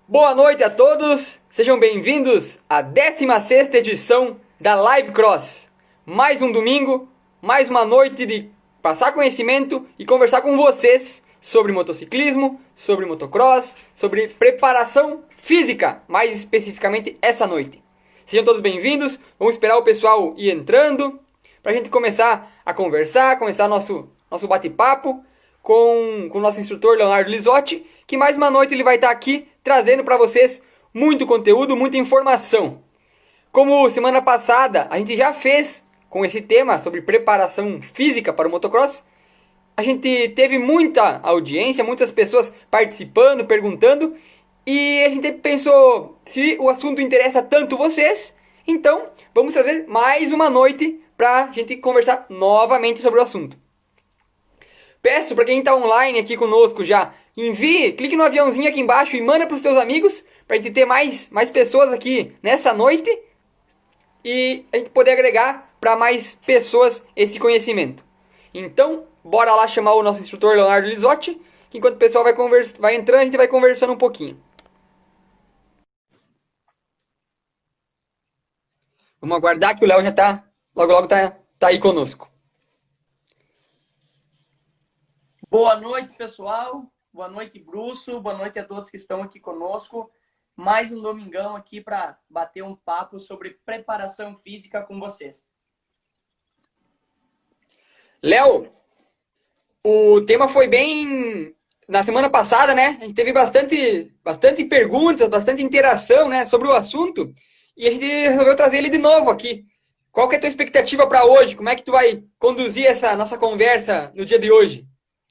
Boa noite a todos, sejam bem-vindos à 16ª edição da Live Cross. Mais um domingo, mais uma noite de passar conhecimento e conversar com vocês sobre motociclismo, sobre motocross, sobre preparação física, mais especificamente essa noite. Sejam todos bem-vindos, vamos esperar o pessoal ir entrando para a gente começar a conversar, começar nosso bate-papo com o nosso instrutor Leonardo Lisotti, que mais uma noite ele vai estar aqui trazendo para vocês muito conteúdo, muita informação. Como semana passada a gente já fez com esse tema sobre preparação física para o motocross, a gente teve muita audiência, muitas pessoas participando, perguntando, e a gente pensou, se o assunto interessa tanto vocês, então vamos trazer mais uma noite para a gente conversar novamente sobre o assunto. Peço para quem está online aqui conosco já, envie, clique no aviãozinho aqui embaixo e manda para os seus amigos, para a gente ter mais pessoas aqui nessa noite e a gente poder agregar para mais pessoas esse conhecimento. Então, bora lá chamar o nosso instrutor Leonardo Lisotti, que enquanto o pessoal vai entrando, a gente vai conversando um pouquinho. Vamos aguardar que o Léo já está, logo tá aí conosco. Boa noite, pessoal. Boa noite, Brusso. Boa noite a todos que estão aqui conosco. Mais um domingão aqui para bater um papo sobre preparação física com vocês. Léo, o tema foi bem na semana passada, né? A gente teve bastante perguntas, bastante interação, né, sobre o assunto e a gente resolveu trazer ele de novo aqui. Qual que é a tua expectativa para hoje? Como é que tu vai conduzir essa nossa conversa no dia de hoje?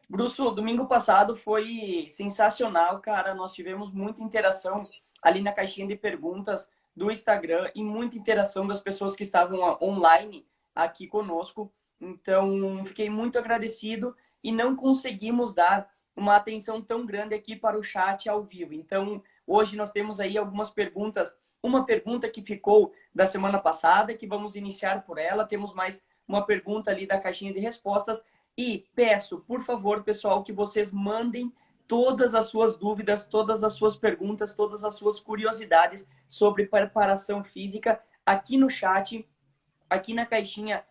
Brusso, domingo passado foi sensacional, cara. Nós tivemos muita interação ali na caixinha de perguntas do Instagram e muita interação das pessoas que estavam online aqui conosco. Então, fiquei muito agradecido e não conseguimos dar uma atenção tão grande aqui para o chat ao vivo. Então, hoje nós temos aí algumas perguntas. Uma pergunta que ficou da semana passada, que vamos iniciar por ela. Temos mais uma pergunta ali da caixinha de respostas. E peço, por favor, pessoal, que vocês mandem todas as suas dúvidas, todas as suas perguntas, todas as suas curiosidades sobre preparação física aqui no chat, aqui na caixinha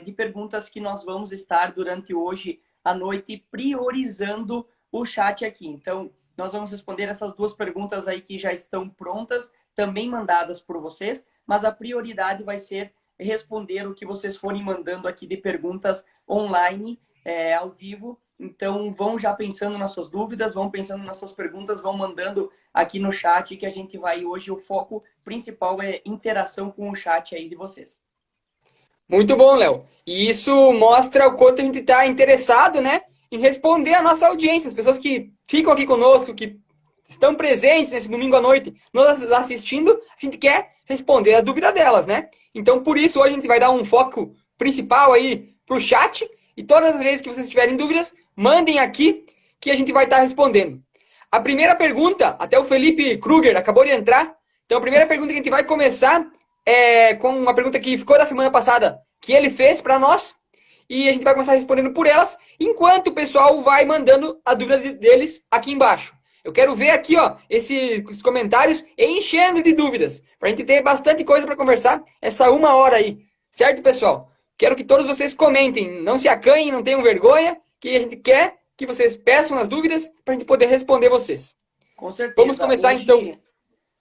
de perguntas que nós vamos estar durante hoje à noite priorizando o chat aqui. Então, nós vamos responder essas duas perguntas aí que já estão prontas, também mandadas por vocês, mas a prioridade vai ser responder o que vocês forem mandando aqui de perguntas online, ao vivo. Então, vão já pensando nas suas dúvidas, vão pensando nas suas perguntas, vão mandando aqui no chat que a gente vai hoje, o foco principal é interação com o chat aí de vocês. Muito bom, Léo. E isso mostra o quanto a gente está interessado, né, em responder a nossa audiência, as pessoas que ficam aqui conosco, que estão presentes nesse domingo à noite, nos assistindo, a gente quer responder a dúvida delas, né? Então, por isso, hoje a gente vai dar um foco principal aí para o chat. E todas as vezes que vocês tiverem dúvidas, mandem aqui que a gente vai estar respondendo. A primeira pergunta, até o Felipe Kruger acabou de entrar. Então a primeira pergunta que a gente vai começar é com uma pergunta que ficou da semana passada, que ele fez para nós. E a gente vai começar respondendo por elas, enquanto o pessoal vai mandando a dúvida deles aqui embaixo. Eu quero ver aqui, ó, esses comentários enchendo de dúvidas, para a gente ter bastante coisa para conversar essa uma hora aí. Certo, pessoal? Quero que todos vocês comentem, não se acanhem, não tenham vergonha, que a gente quer que vocês peçam as dúvidas para a gente poder responder vocês. Com certeza. Vamos comentar então.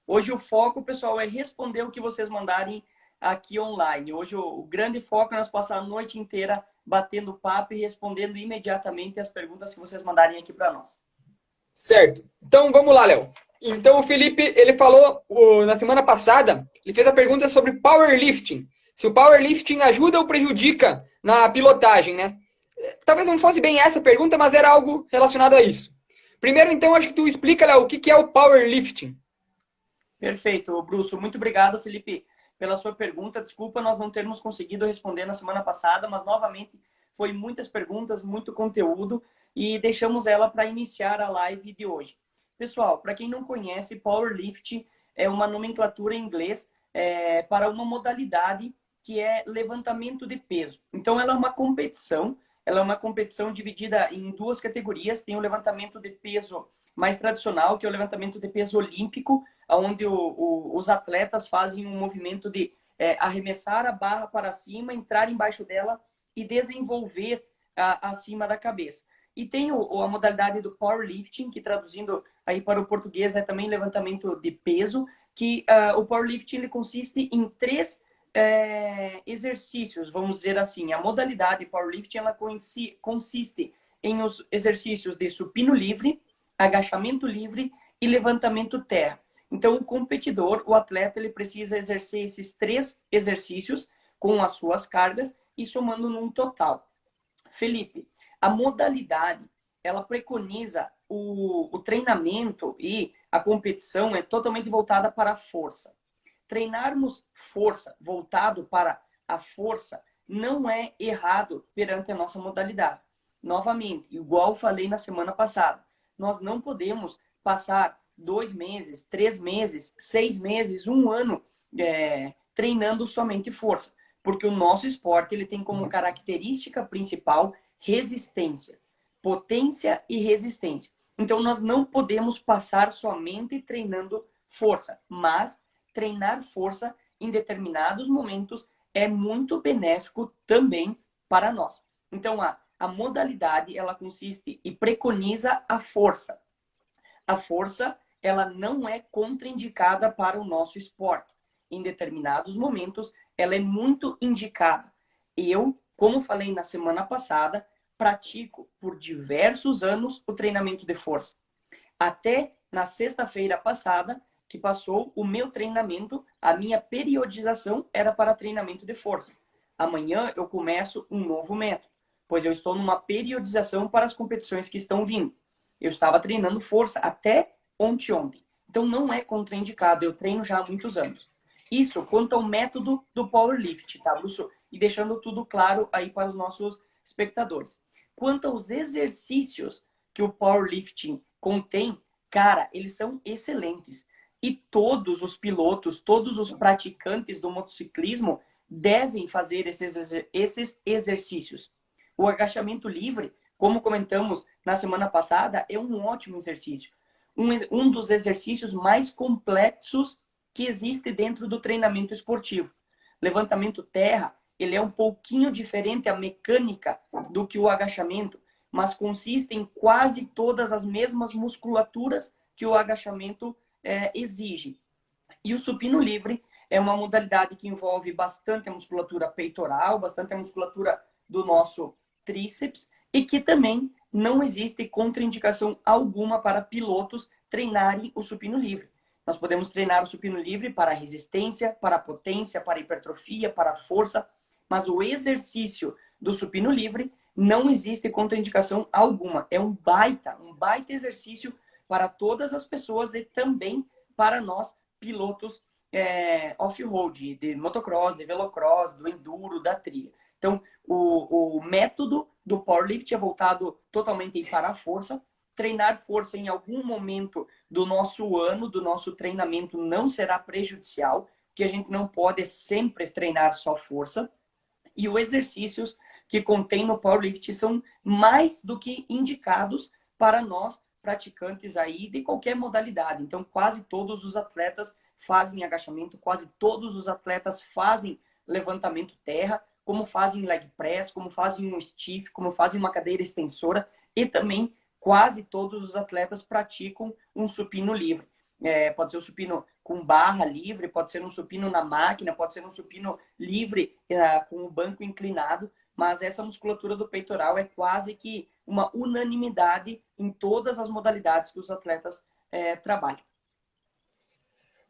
Hoje o foco, pessoal, é responder o que vocês mandarem aqui online. Hoje o grande foco é nós passar a noite inteira batendo papo e respondendo imediatamente as perguntas que vocês mandarem aqui para nós. Certo. Então vamos lá, Léo. Então o Felipe, ele falou na semana passada, ele fez a pergunta sobre powerlifting. Se o powerlifting ajuda ou prejudica na pilotagem, né? Talvez não fosse bem essa pergunta, mas era algo relacionado a isso. Primeiro, então, acho que tu explica, Léo, o que é o powerlifting. Perfeito, Brusso. Muito obrigado, Felipe, pela sua pergunta. Desculpa nós não termos conseguido responder na semana passada, mas, novamente, foi muitas perguntas, muito conteúdo, e deixamos ela para iniciar a live de hoje. Pessoal, para quem não conhece, powerlifting é uma nomenclatura em inglês para uma modalidade que é levantamento de peso. Então, ela é uma competição dividida em duas categorias. Tem o levantamento de peso mais tradicional, que é o levantamento de peso olímpico, onde os atletas fazem um movimento de arremessar a barra para cima, entrar embaixo dela e desenvolver acima da cabeça. E tem a modalidade do powerlifting, que traduzindo aí para o português é também levantamento de peso, que o powerlifting ele consiste em 3 exercícios, vamos dizer assim. A modalidade powerlifting ela consiste em os exercícios de supino livre, agachamento livre e levantamento terra. Então, o competidor, o atleta, ele precisa exercer esses 3 exercícios com as suas cargas e somando num total. Felipe, a modalidade, ela preconiza o treinamento e a competição é totalmente voltada para a força. Treinarmos força voltado para a força não é errado perante a nossa modalidade. Novamente, igual falei na semana passada, nós não podemos passar 2 meses, 3 meses, 6 meses, 1 ano treinando somente força. Porque o nosso esporte ele tem como característica principal resistência, potência e resistência. Então, nós não podemos passar somente treinando força, mas treinar força em determinados momentos é muito benéfico também para nós. Então, a modalidade, ela consiste e preconiza a força. A força, ela não é contraindicada para o nosso esporte. Em determinados momentos, ela é muito indicada. Eu, como falei na semana passada, pratico por diversos anos o treinamento de força. Até na sexta-feira passada, que passou o meu treinamento, a minha periodização era para treinamento de força. Amanhã eu começo um novo método, pois eu estou numa periodização para as competições que estão vindo. Eu estava treinando força até ontem. Então não é contraindicado, eu treino já há muitos anos. Isso quanto ao método do powerlift, tá, Bruce? E deixando tudo claro aí para os nossos espectadores. Quanto aos exercícios que o powerlifting contém, cara, eles são excelentes. E todos os pilotos, todos os praticantes do motociclismo devem fazer esses exercícios. O agachamento livre, como comentamos na semana passada, é um ótimo exercício. Um dos exercícios mais complexos que existe dentro do treinamento esportivo. Levantamento terra, ele é um pouquinho diferente a mecânica do que o agachamento, mas consiste em quase todas as mesmas musculaturas que o agachamento exige. E o supino livre é uma modalidade que envolve bastante a musculatura peitoral, bastante a musculatura do nosso tríceps e que também não existe contraindicação alguma para pilotos treinarem o supino livre. Nós podemos treinar o supino livre para resistência, para potência, para hipertrofia, para força, mas o exercício do supino livre não existe contraindicação alguma. É um baita exercício para todas as pessoas e também para nós pilotos off-road, de motocross, de velocross, do enduro, da trilha. Então, o método do powerlift é voltado totalmente para a força. Treinar força em algum momento do nosso ano, do nosso treinamento, não será prejudicial, porque a gente não pode sempre treinar só força. E os exercícios que contém no powerlift são mais do que indicados para nós praticantes aí de qualquer modalidade. Então, quase todos os atletas fazem agachamento, quase todos os atletas fazem levantamento terra, como fazem leg press, como fazem um stiff, como fazem uma cadeira extensora e também quase todos os atletas praticam um supino livre. Pode ser um supino com barra livre, pode ser um supino na máquina, pode ser um supino livre com o banco inclinado, mas essa musculatura do peitoral é quase que uma unanimidade em todas as modalidades que os atletas trabalham.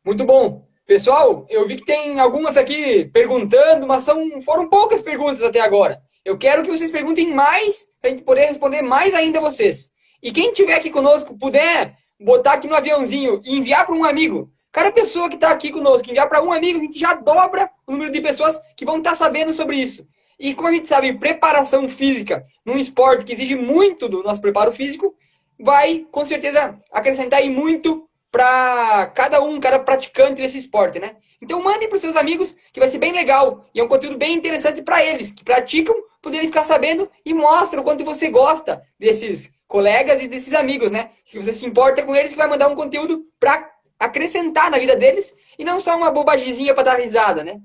Muito bom. Pessoal, eu vi que tem algumas aqui perguntando, mas foram poucas perguntas até agora. Eu quero que vocês perguntem mais, para a gente poder responder mais ainda a vocês. E quem estiver aqui conosco, puder botar aqui no aviãozinho e enviar para um amigo. Cada pessoa que está aqui conosco, enviar para um amigo, a gente já dobra o número de pessoas que vão estar sabendo sobre isso. E como a gente sabe, preparação física num esporte que exige muito do nosso preparo físico, vai com certeza acrescentar aí muito para cada praticante desse esporte, né? Então mandem para os seus amigos, que vai ser bem legal e é um conteúdo bem interessante para eles, que praticam, poderem ficar sabendo e mostra o quanto você gosta desses colegas e desses amigos, né? Que você se importa com eles, que vai mandar um conteúdo para acrescentar na vida deles e não só uma bobagemzinha para dar risada, né?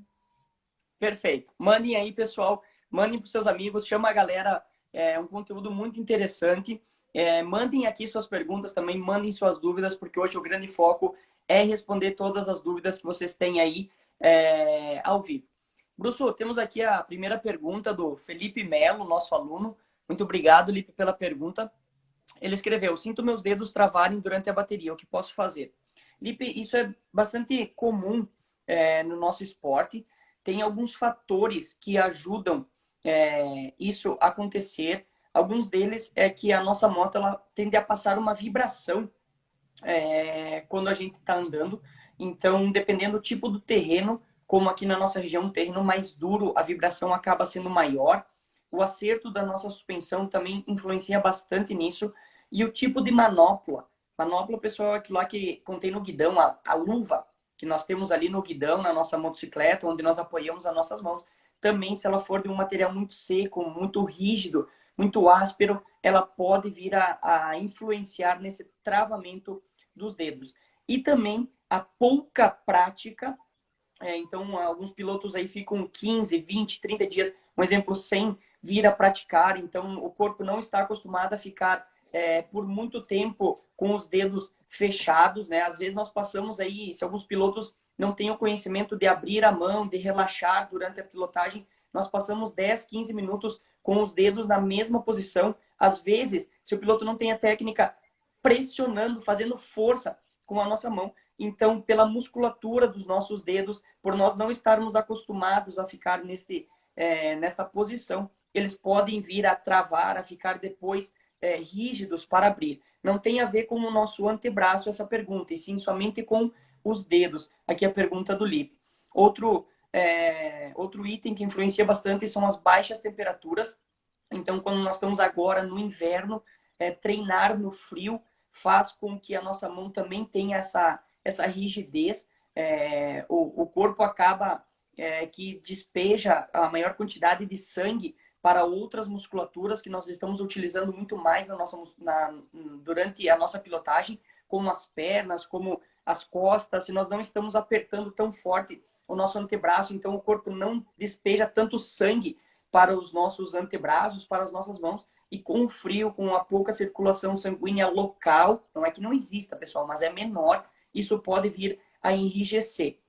Perfeito. Mandem aí, pessoal. Mandem para os seus amigos, chama a galera. É um conteúdo muito interessante. Mandem aqui suas perguntas também, mandem suas dúvidas, porque hoje o grande foco é responder todas as dúvidas que vocês têm aí ao vivo. Brusso, temos aqui a primeira pergunta do Felipe Melo, nosso aluno. Muito obrigado, Felipe, pela pergunta. Ele escreveu: sinto meus dedos travarem durante a bateria, o que posso fazer? Felipe, isso é bastante comum no nosso esporte. Tem alguns fatores que ajudam isso a acontecer. Alguns deles é que a nossa moto ela tende a passar uma vibração quando a gente está andando. Então, dependendo do tipo do terreno, como aqui na nossa região, um terreno mais duro, a vibração acaba sendo maior. O acerto da nossa suspensão também influencia bastante nisso. E o tipo de manopla. Manopla, pessoal, é aquilo lá que contém no guidão, a luva que nós temos ali no guidão, na nossa motocicleta, onde nós apoiamos as nossas mãos. Também, se ela for de um material muito seco, muito rígido, muito áspero, ela pode vir a influenciar nesse travamento dos dedos. E também a pouca prática. Então, alguns pilotos aí ficam 15, 20, 30 dias, um exemplo, sem vir a praticar. Então, o corpo não está acostumado a ficar por muito tempo com os dedos fechados, né? Às vezes nós passamos aí, se alguns pilotos não têm o conhecimento de abrir a mão, de relaxar durante a pilotagem, nós passamos 10, 15 minutos com os dedos na mesma posição. Às vezes, se o piloto não tem a técnica, pressionando, fazendo força com a nossa mão. Então, pela musculatura dos nossos dedos, por nós não estarmos acostumados a ficar nesta posição, eles podem vir a travar, a ficar depois rígidos para abrir. Não tem a ver com o nosso antebraço essa pergunta, e sim somente com os dedos. Aqui a pergunta do Lipe. Outro item que influencia bastante são as baixas temperaturas. Então, quando nós estamos agora no inverno, treinar no frio faz com que a nossa mão também tenha essa rigidez. O corpo acaba que despeja a maior quantidade de sangue para outras musculaturas que nós estamos utilizando muito mais durante a nossa pilotagem, como as pernas, como as costas. Se nós não estamos apertando tão forte o nosso antebraço, então o corpo não despeja tanto sangue para os nossos antebraços, para as nossas mãos, e com o frio, com a pouca circulação sanguínea local, não é que não exista, pessoal, mas é menor, isso pode vir a enrijecer.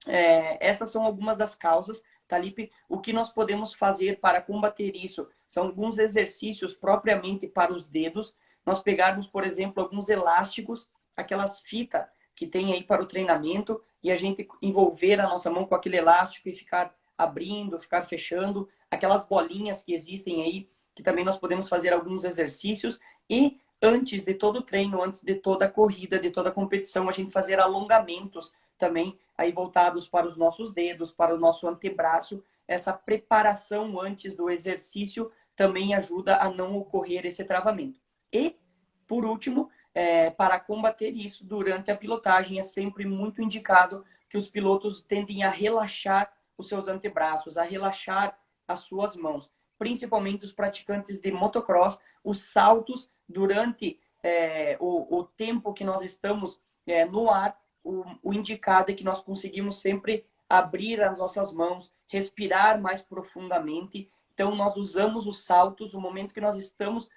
Essas são algumas das causas, Talipe. O que nós podemos fazer para combater isso são alguns exercícios propriamente para os dedos. Nós pegarmos, por exemplo, alguns elásticos, aquelas fitas que tem aí para o treinamento, e a gente envolver a nossa mão com aquele elástico e ficar abrindo, ficar fechando, aquelas bolinhas que existem aí, que também nós podemos fazer alguns exercícios. E antes de todo o treino, antes de toda a corrida, de toda a competição, a gente fazer alongamentos também aí voltados para os nossos dedos, para o nosso antebraço. Essa preparação antes do exercício também ajuda a não ocorrer esse travamento. E, por último, para combater isso durante a pilotagem, é sempre muito indicado que os pilotos tendem a relaxar os seus antebraços, a relaxar as suas mãos. Principalmente os praticantes de motocross, os saltos durante o tempo que nós estamos no ar, o indicado é que nós conseguimos sempre abrir as nossas mãos, respirar mais profundamente. Então, nós usamos os saltos, o momento que nós estamos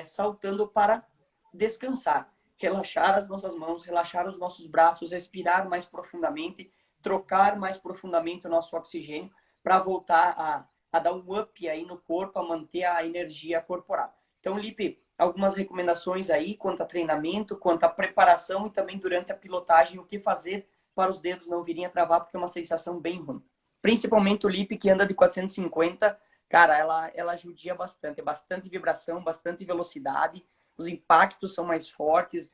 saltando, para descansar, relaxar as nossas mãos, relaxar os nossos braços, respirar mais profundamente, trocar mais profundamente o nosso oxigênio para voltar a dar um up aí no corpo, a manter a energia corporal. Então, Lipe, algumas recomendações aí quanto a treinamento, quanto a preparação e também durante a pilotagem, o que fazer para os dedos não virem a travar, porque é uma sensação bem ruim. Principalmente o Lipe, que anda de 450, cara, ela judia bastante. É bastante vibração, bastante velocidade, os impactos são mais fortes.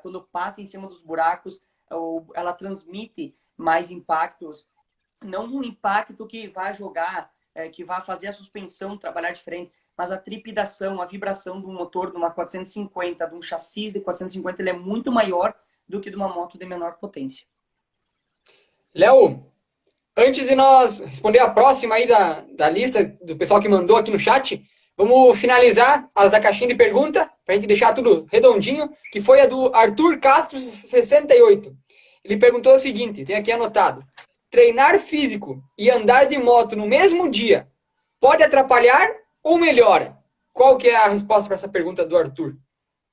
Quando passa em cima dos buracos, ela transmite mais impactos. Não um impacto que vai jogar, que vai fazer a suspensão trabalhar diferente, mas a trepidação, a vibração do motor de uma 450, de um chassi de 450, ele é muito maior do que de uma moto de menor potência. Léo, antes de nós responder a próxima aí da lista do pessoal que mandou aqui no chat, Vamos finalizar as da caixinha de pergunta, para a gente deixar tudo redondinho, que foi a do Arthur Castro 68. Ele perguntou o seguinte, tem aqui anotado. Treinar físico e andar de moto no mesmo dia pode atrapalhar ou melhora? Qual que é a resposta para essa pergunta do Arthur?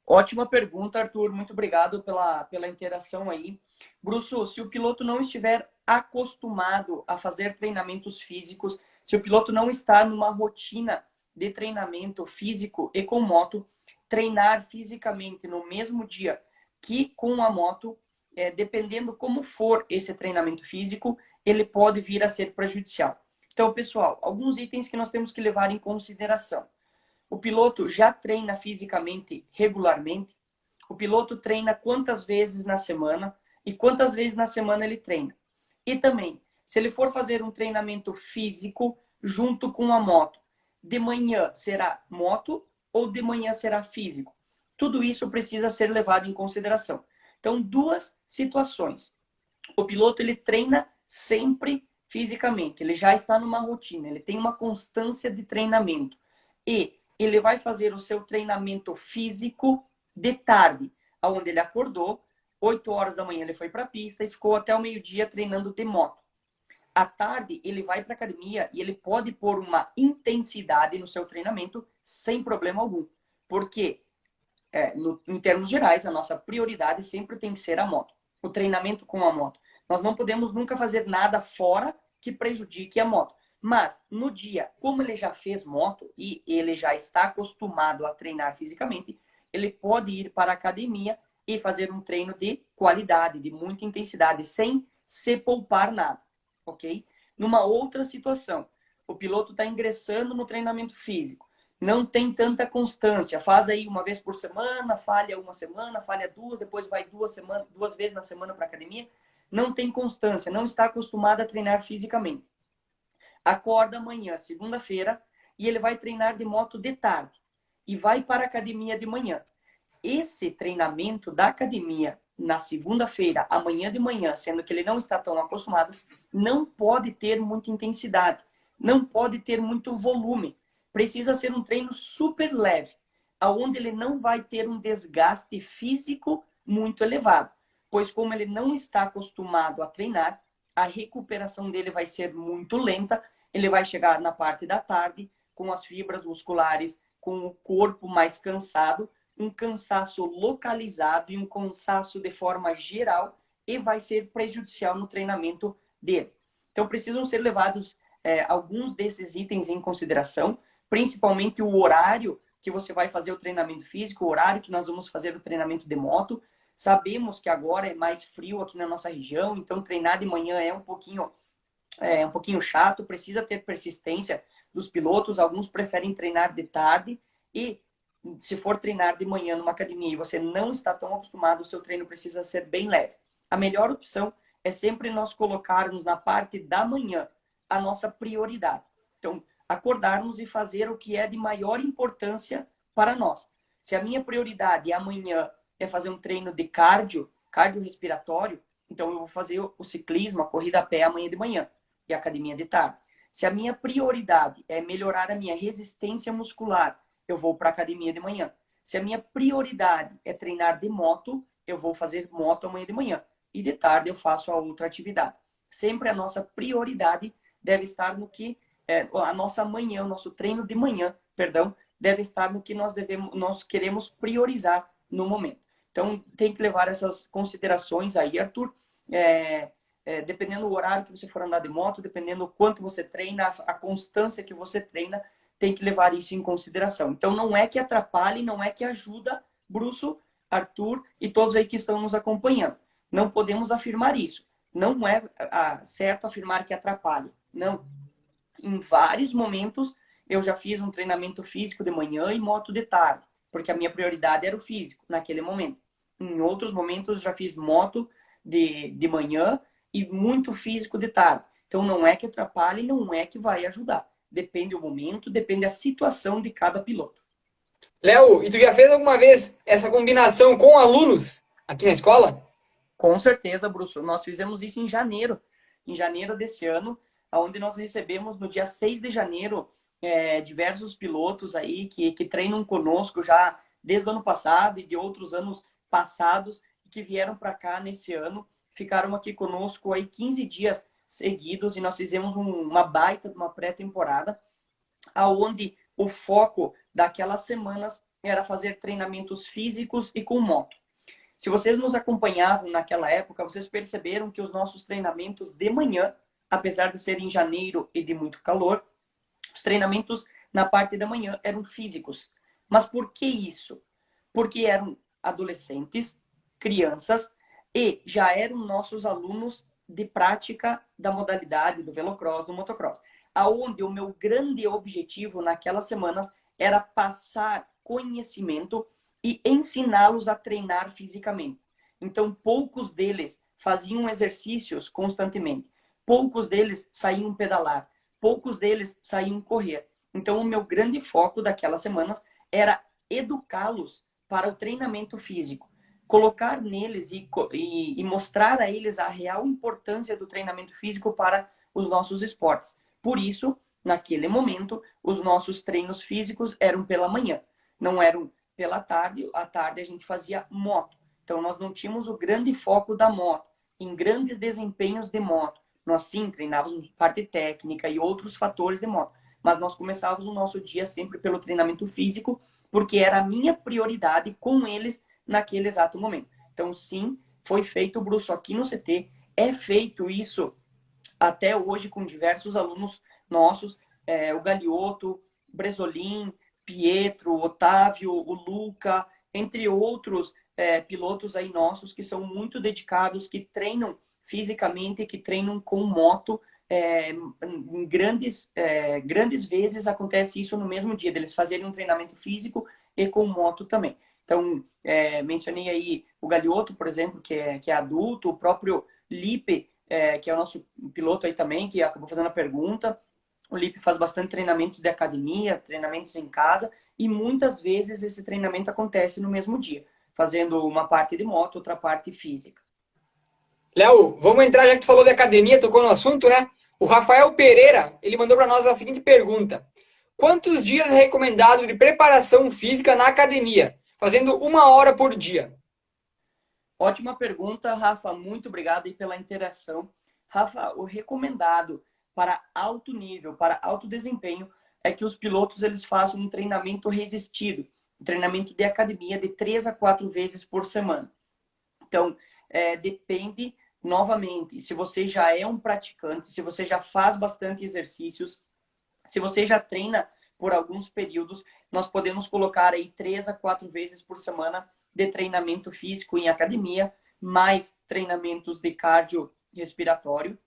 Ótima pergunta, Arthur. Muito obrigado pela interação aí. Bruce, se o piloto não estiver acostumado a fazer treinamentos físicos, se o piloto não está numa rotina de treinamento físico e com moto, treinar fisicamente no mesmo dia que com a moto, dependendo como for esse treinamento físico, ele pode vir a ser prejudicial. Então, pessoal, alguns itens que nós temos que levar em consideração. O piloto já treina fisicamente regularmente? O piloto treina quantas vezes na semana? E quantas vezes na semana ele treina? E também, se ele for fazer um treinamento físico junto com a moto, de manhã será moto ou de manhã será físico? Tudo isso precisa ser levado em consideração. Então, duas situações. O piloto ele treina sempre fisicamente, ele já está numa rotina, ele tem uma constância de treinamento. E ele vai fazer o seu treinamento físico de tarde, onde ele acordou, 8 horas da manhã ele foi para a pista e ficou até o meio-dia treinando de moto. À tarde, ele vai para a academia e ele pode pôr uma intensidade no seu treinamento sem problema algum. Porque, em termos gerais, a nossa prioridade sempre tem que ser a moto. O treinamento com a moto. Nós não podemos nunca fazer nada fora que prejudique a moto. Mas, no dia, como ele já fez moto e ele já está acostumado a treinar fisicamente, ele pode ir para a academia e fazer um treino de qualidade, de muita intensidade, sem se poupar nada, ok? Numa outra situação, o piloto está ingressando no treinamento físico, não tem tanta constância, faz aí uma vez por semana, falha uma semana, falha duas, depois vai 2 vezes na semana para a academia, não tem constância, não está acostumado a treinar fisicamente. Acorda amanhã, segunda-feira, e ele vai treinar de moto de tarde e vai para a academia de manhã. Esse treinamento da academia na segunda-feira, amanhã de manhã, sendo que ele não está tão acostumado, não pode ter muita intensidade, não pode ter muito volume. Precisa ser um treino super leve, aonde ele não vai ter um desgaste físico muito elevado, pois como ele não está acostumado a treinar, a recuperação dele vai ser muito lenta, ele vai chegar na parte da tarde com as fibras musculares, com o corpo mais cansado, um cansaço localizado e um cansaço de forma geral e vai ser prejudicial no treinamento dele. Então, precisam ser levados alguns desses itens em consideração, principalmente o horário que você vai fazer o treinamento físico, o horário que nós vamos fazer o treinamento de moto. Sabemos que agora é mais frio aqui na nossa região, então treinar de manhã é um pouquinho chato, precisa ter persistência dos pilotos. Alguns preferem treinar de tarde e se for treinar de manhã numa academia e você não está tão acostumado, o seu treino precisa ser bem leve. A melhor opção é sempre nós colocarmos na parte da manhã a nossa prioridade. Então, acordarmos e fazer o que é de maior importância para nós. Se a minha prioridade amanhã é fazer um treino de cardiorrespiratório, então eu vou fazer o ciclismo, a corrida a pé amanhã de manhã e a academia de tarde. Se a minha prioridade é melhorar a minha resistência muscular, eu vou para a academia de manhã. Se a minha prioridade é treinar de moto, eu vou fazer moto amanhã de manhã. E de tarde eu faço a outra atividade. Sempre a nossa prioridade deve estar no que... a nossa manhã, o nosso treino de manhã, deve estar no que nós queremos priorizar no momento. Então, tem que levar essas considerações aí, Arthur. Dependendo do horário que você for andar de moto, dependendo do quanto você treina, a constância que você treina, tem que levar isso em consideração. Então, não é que atrapalhe, não é que ajuda, Bruce, Arthur e todos aí que estão nos acompanhando. Não podemos afirmar isso. Não é certo afirmar que atrapalha. Não. Em vários momentos, eu já fiz um treinamento físico de manhã e moto de tarde, porque a minha prioridade era o físico naquele momento. Em outros momentos, já fiz moto de manhã e muito físico de tarde. Então, não é que atrapalhe, não é que vai ajudar. Depende do momento, depende da situação de cada piloto. Léo, e tu já fez alguma vez essa combinação com alunos aqui na escola? Com certeza, Bruce. Nós fizemos isso em janeiro desse ano, onde nós recebemos no dia 6 de janeiro diversos pilotos aí que treinam conosco já desde o ano passado e de outros anos passados, que vieram para cá nesse ano, ficaram aqui conosco aí 15 dias seguidos e nós fizemos uma baita de uma pré-temporada, aonde o foco daquelas semanas era fazer treinamentos físicos e com moto. Se vocês nos acompanhavam naquela época, vocês perceberam que os nossos treinamentos de manhã, apesar de ser em janeiro e de muito calor, os treinamentos na parte da manhã eram físicos. Mas por que isso? Porque eram adolescentes, crianças e já eram nossos alunos de prática da modalidade do velocross, do motocross. Aonde o meu grande objetivo naquelas semanas era passar conhecimento e ensiná-los a treinar fisicamente. Então, poucos deles faziam exercícios constantemente. Poucos deles saíam pedalar. Poucos deles saíam correr. Então, o meu grande foco daquelas semanas era educá-los para o treinamento físico. Colocar neles e mostrar a eles a real importância do treinamento físico para os nossos esportes. Por isso, naquele momento, os nossos treinos físicos eram pela manhã. Não eram pela tarde. À tarde a gente fazia moto. Então, nós não tínhamos o grande foco da moto, em grandes desempenhos de moto. Nós sim treinávamos parte técnica e outros fatores de moto. Mas nós começávamos o nosso dia sempre pelo treinamento físico, porque era a minha prioridade com eles naquele exato momento. Então, sim, foi feito o Bruço aqui no CT. É feito isso até hoje com diversos alunos nossos. O Galiotto, Bresolin, Pietro, Otávio, o Luca, entre outros pilotos aí nossos que são muito dedicados, que treinam fisicamente, que treinam com moto. Em grandes vezes acontece isso no mesmo dia, deles fazerem um treinamento físico e com moto também. Então, mencionei aí o Galiotto, por exemplo, que é adulto, o próprio Lipe, que é o nosso piloto aí também, que acabou fazendo a pergunta. O Lipe faz bastante treinamentos de academia, treinamentos em casa, e muitas vezes esse treinamento acontece no mesmo dia, fazendo uma parte de moto, outra parte física. Léo, vamos entrar, já que tu falou de academia, tocou no assunto, né? O Rafael Pereira, ele mandou para nós a seguinte pergunta: quantos dias é recomendado de preparação física na academia? Fazendo 1 hora por dia. Ótima pergunta, Rafa. Muito obrigado aí pela interação. Rafa, o recomendado para alto nível, para alto desempenho, é que os pilotos eles façam um treinamento resistido, um treinamento de academia de 3 a 4 vezes por semana. Então, depende, novamente, se você já é um praticante, se você já faz bastante exercícios, se você já treina por alguns períodos, nós podemos colocar aí 3 a 4 vezes por semana de treinamento físico em academia, mais treinamentos de cardio respiratório,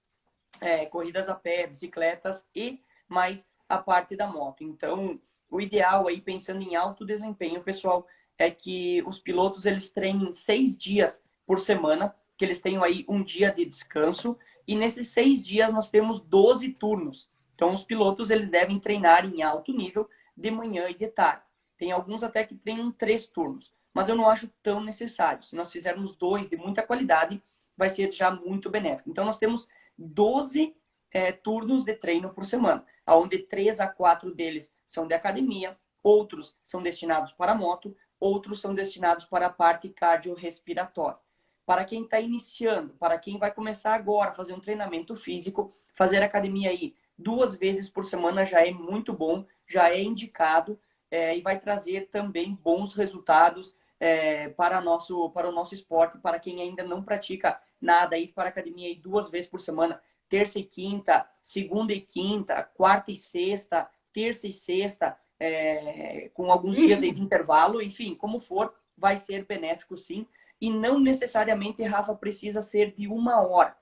corridas a pé, bicicletas e mais a parte da moto. Então, o ideal aí, pensando em alto desempenho, pessoal, é que os pilotos eles treinem 6 dias por semana, que eles tenham aí um dia de descanso, e nesses 6 dias nós temos 12 turnos. Então, os pilotos eles devem treinar em alto nível de manhã e de tarde. Tem alguns até que treinam 3 turnos, mas eu não acho tão necessário. Se nós fizermos 2 de muita qualidade, vai ser já muito benéfico. Então, nós temos 12 turnos de treino por semana, onde 3 a 4 deles são de academia, outros são destinados para moto, outros são destinados para a parte cardiorrespiratória. Para quem está iniciando, para quem vai começar agora a fazer um treinamento físico, fazer academia aí 2 vezes por semana já é muito bom, já é indicado e vai trazer também bons resultados para o nosso esporte. Para quem ainda não pratica nada, ir para a academia aí 2 vezes por semana, terça e quinta, segunda e quinta, quarta e sexta, terça e sexta, com alguns dias aí de intervalo, enfim, como for, vai ser benéfico sim. E não necessariamente, Rafa, precisa ser de 1 hora.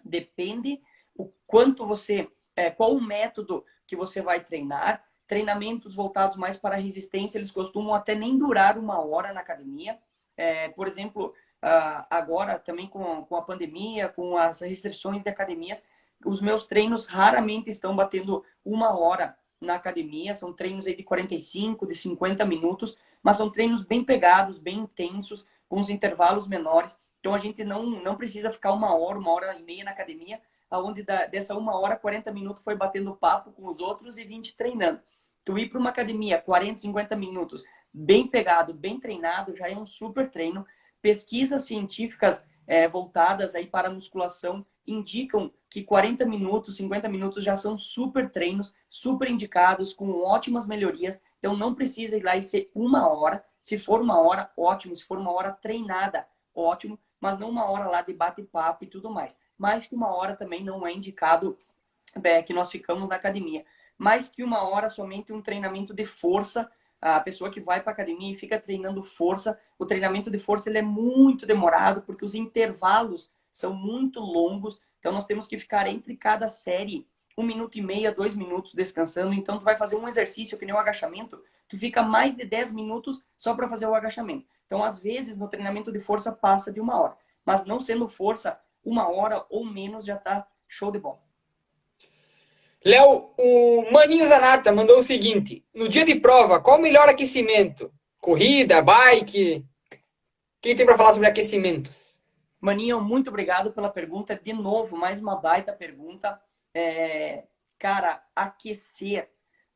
Depende o quanto você, qual o método que você vai treinar. Treinamentos voltados mais para a resistência, eles costumam até nem durar 1 hora na academia. Por exemplo, agora também com a pandemia, com as restrições de academias, os meus treinos raramente estão batendo 1 hora na academia. São treinos aí de 45, de 50 minutos, mas são treinos bem pegados, bem intensos, com os intervalos menores. Então a gente não precisa ficar 1 hora, 1 hora e meia na academia. onde dessa 1 hora, 40 minutos foi batendo papo com os outros e 20 treinando. Tu ir para uma academia 40, 50 minutos, bem pegado, bem treinado, já é um super treino. Pesquisas científicas voltadas aí para a musculação indicam que 40 minutos, 50 minutos já são super treinos, super indicados, com ótimas melhorias. Então não precisa ir lá e ser 1 hora. Se for 1 hora, ótimo. Se for 1 hora treinada, ótimo. Mas não 1 hora lá de bate-papo e tudo mais. Mais que 1 hora também não é indicado que nós ficamos na academia. Mais que 1 hora somente um treinamento de força. A pessoa que vai para a academia e fica treinando força, o treinamento de força ele é muito demorado, porque os intervalos são muito longos. Então nós temos que ficar entre cada série 1 minuto e meio, 2 minutos descansando. Então tu vai fazer um exercício que nem o agachamento, tu fica mais de 10 minutos só para fazer o agachamento. Então às vezes no treinamento de força passa de 1 hora, mas não sendo força, 1 hora ou menos já tá show de bola. Léo, o Maninho Zanata mandou o seguinte: no dia de prova, qual o melhor aquecimento? Corrida, bike? O que tem para falar sobre aquecimentos? Maninho, muito obrigado pela pergunta. De novo, mais uma baita pergunta. Cara, aquecer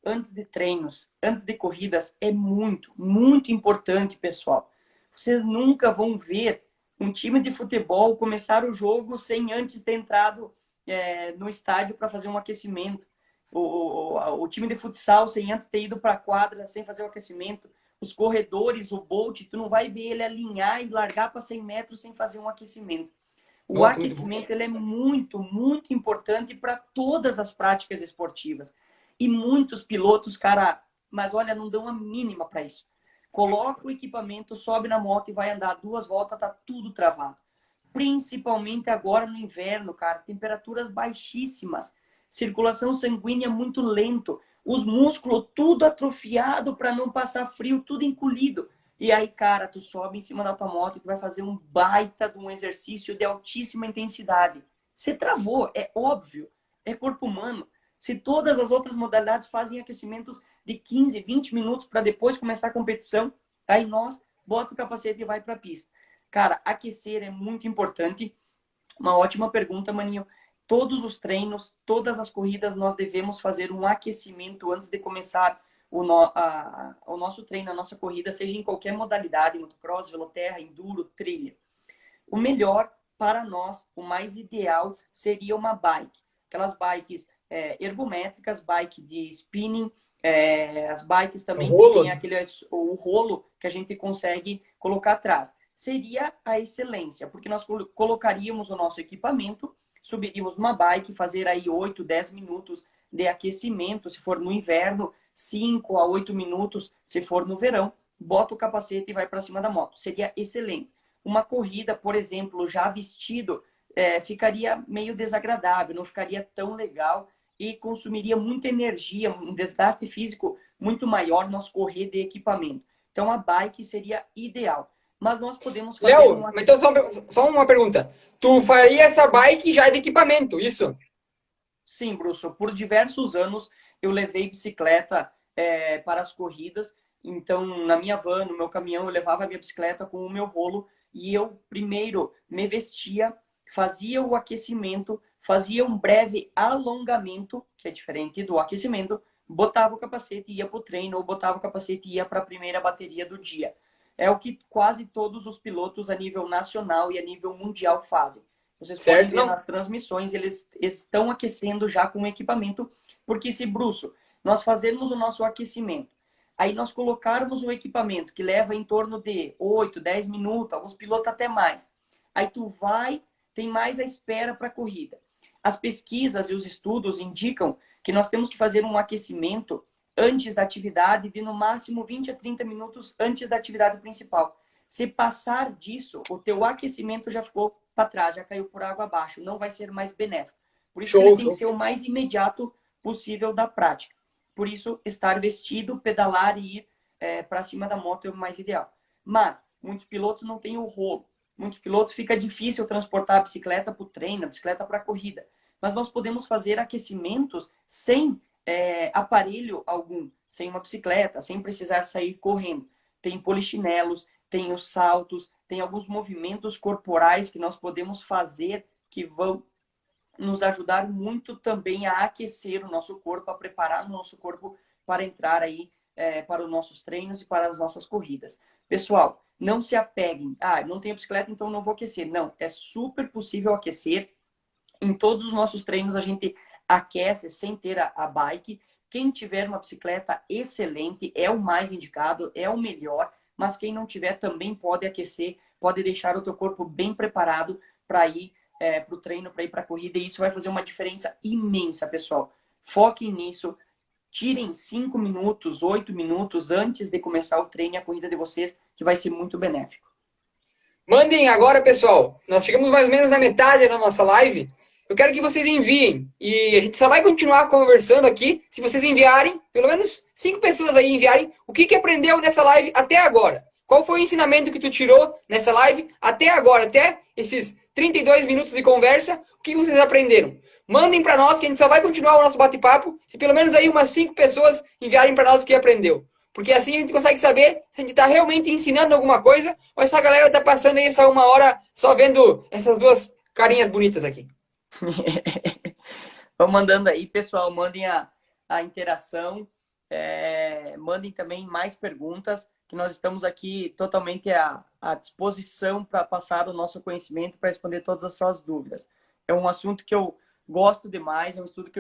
antes de treinos, antes de corridas, é muito, muito importante, pessoal. Vocês nunca vão ver um time de futebol começar o jogo sem antes ter entrado no estádio para fazer um aquecimento. O time de futsal sem antes ter ido para a quadra, sem fazer o aquecimento. Os corredores, o Bolt, tu não vai ver ele alinhar e largar para 100 metros sem fazer um aquecimento. O aquecimento ele é muito, muito importante para todas as práticas esportivas. E muitos pilotos, cara, mas olha, não dão a mínima para isso. Coloca o equipamento, sobe na moto e vai andar 2 voltas, tá tudo travado. Principalmente agora no inverno, cara, temperaturas baixíssimas, circulação sanguínea muito lento, os músculos tudo atrofiado para não passar frio, tudo encolhido. E aí, cara, tu sobe em cima da tua moto e tu vai fazer um baita de um exercício de altíssima intensidade. Você travou, é óbvio, é corpo humano. Se todas as outras modalidades fazem aquecimentos de 15, 20 minutos para depois começar a competição, aí nós bota o capacete e vai para a pista. Cara, aquecer é muito importante. Uma ótima pergunta, Maninho. Todos os treinos, todas as corridas, nós devemos fazer um aquecimento antes de começar o nosso treino, a nossa corrida, seja em qualquer modalidade, motocross, veloterra, enduro, trilha. O melhor para nós, o mais ideal, seria uma bike. Aquelas bikes ergométricas, bike de spinning, as bikes também que tem o rolo que a gente consegue colocar atrás. Seria a excelência, porque nós colocaríamos o nosso equipamento, subiríamos numa bike, fazer aí 8, 10 minutos de aquecimento, se for no inverno, 5 a 8 minutos, se for no verão, bota o capacete e vai para cima da moto. Seria excelente. Uma corrida, por exemplo, já vestido, ficaria meio desagradável, não ficaria tão legal e consumiria muita energia, um desgaste físico muito maior nós correr de equipamento. Então a bike seria ideal. Mas nós podemos fazer... Léo, então só uma pergunta. Tu faria essa bike já de equipamento, isso? Sim, Bruce. Por diversos anos eu levei bicicleta para as corridas. Então, na minha van, no meu caminhão, eu levava a minha bicicleta com o meu rolo e eu primeiro me vestia, fazia o aquecimento, fazia um breve alongamento, que é diferente do aquecimento, botava o capacete e ia para o treino, ou botava o capacete e ia para a primeira bateria do dia. É o que quase todos os pilotos a nível nacional e a nível mundial fazem. Vocês podem ver nas transmissões, eles estão aquecendo já com o equipamento, porque se, Bruce, nós fazermos o nosso aquecimento, aí nós colocarmos o equipamento, que leva em torno de 8, 10 minutos, alguns pilotos até mais. Aí tu vai, tem mais a espera para a corrida. As pesquisas e os estudos indicam que nós temos que fazer um aquecimento antes da atividade de no máximo 20 a 30 minutos antes da atividade principal. Se passar disso, o teu aquecimento já ficou para trás, já caiu por água abaixo, não vai ser mais benéfico. Por isso ele tem que ser o mais imediato possível da prática. Por isso, estar vestido, pedalar e ir para cima da moto é o mais ideal. Mas, muitos pilotos não têm o rolo. Muitos pilotos fica difícil transportar a bicicleta para o treino, a bicicleta para a corrida. Mas nós podemos fazer aquecimentos sem aparelho algum, sem uma bicicleta, sem precisar sair correndo. Tem polichinelos, tem os saltos, tem alguns movimentos corporais que nós podemos fazer que vão nos ajudar muito também a aquecer o nosso corpo, a preparar o nosso corpo para entrar aí para os nossos treinos e para as nossas corridas. Pessoal, não se apeguem. Não tenho bicicleta, então não vou aquecer. Não, é super possível aquecer. Em todos os nossos treinos a gente aquece sem ter a bike. Quem tiver uma bicicleta, excelente, é o mais indicado, é o melhor. Mas quem não tiver também pode aquecer, pode deixar o teu corpo bem preparado para ir para o treino, para ir para a corrida. E isso vai fazer uma diferença imensa, pessoal. Foquem nisso. Tirem 5 minutos, 8 minutos antes de começar o treino e a corrida de vocês, que vai ser muito benéfico. Mandem agora, pessoal. Nós chegamos mais ou menos na metade da nossa live. Eu quero que vocês enviem. E a gente só vai continuar conversando aqui se vocês enviarem, pelo menos 5 pessoas aí enviarem, o que aprendeu nessa live até agora. Qual foi o ensinamento que tu tirou nessa live até agora, até esses 32 minutos de conversa, o que vocês aprenderam? Mandem para nós, que a gente só vai continuar o nosso bate-papo se pelo menos aí umas 5 pessoas enviarem para nós o que aprendeu. Porque assim a gente consegue saber se a gente está realmente ensinando alguma coisa ou essa galera está passando aí essa 1 hora só vendo essas 2 carinhas bonitas aqui. Vão mandando aí, pessoal, mandem a interação, mandem também mais perguntas, que nós estamos aqui totalmente à disposição para passar o nosso conhecimento, para responder todas as suas dúvidas. É um assunto que eu gosto demais, é um assunto